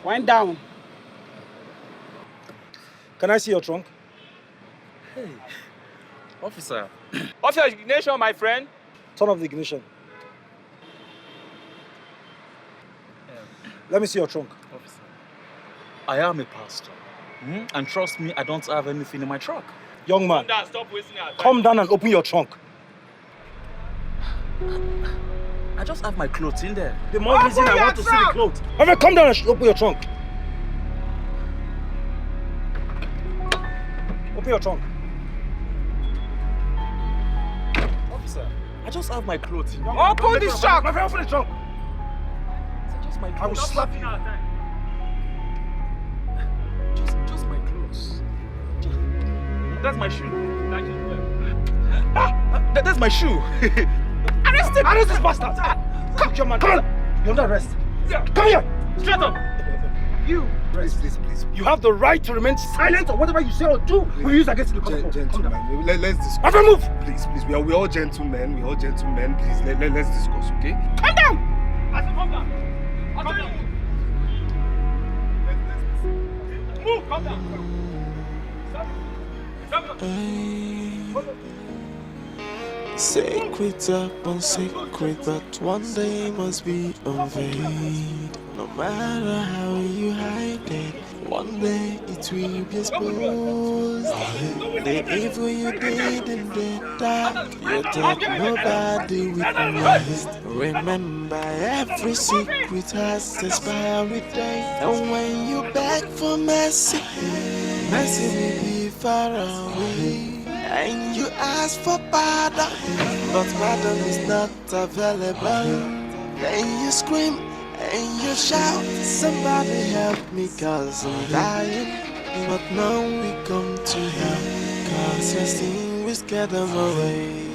Wind down. Can I see your trunk? Hey, officer. Off your ignition, my friend. Turn off the ignition. Let me see your trunk. Officer, I am a pastor. And trust me, I don't have anything in my truck. Young man, Calm down, stop wasting our time. come down and open your trunk. I just have my clothes in there. The more reason I want to see the clothes. Ever come down and open your trunk. Open your trunk. Officer, I just have my clothes in there. Open this trunk! My friend, open the trunk! Just my clothes. I will slap you. Just my clothes. That's my shoe. That's my shoe. Arrest him! Arrest this bastard! Come here, man. Come on! You're under arrest. Come here! Straight up! You! Please. You have the right to remain silent or whatever you say or do will be used against you. Gentlemen, let's discuss. My friend, move! Please, we're all gentlemen. We're all gentlemen. Please, let's discuss, okay? Come down! I said, come down. I'll tell you. Move, come down. Secret upon secret, but one day must be unveiled. No matter how you hide it, one day it will be exposed. The evil you did in the dark, you thought nobody witnessed. Remember, every secret has expiry date, and when you beg for mercy, mercy will be far away. And you ask for pardon, but pardon is not available. Then you scream and you shout, somebody help me cause I'm dying. But now we come to help, cause your sin will scare them away.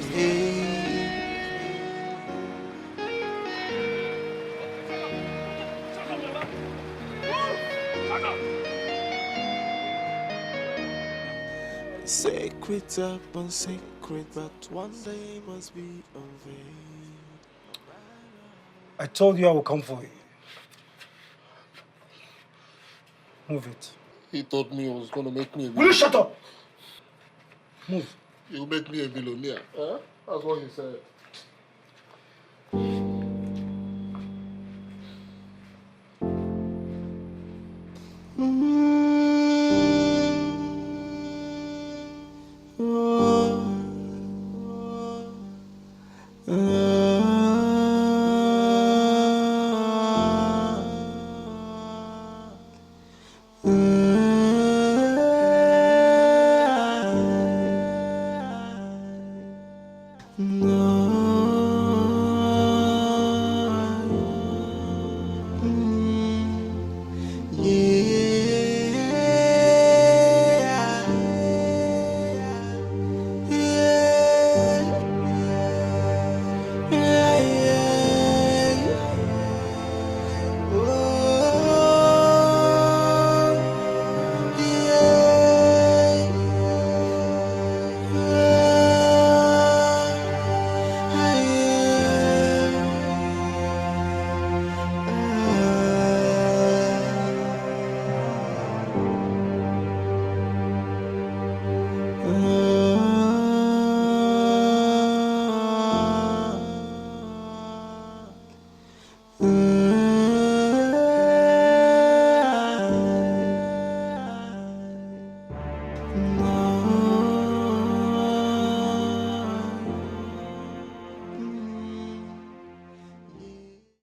Secret upon secret, but one day must be unveiled. I told you I will come for you. Move it. He told me he was going to make me a Will you shut up? Move. You'll make me a billionaire. That's what he said. Oh,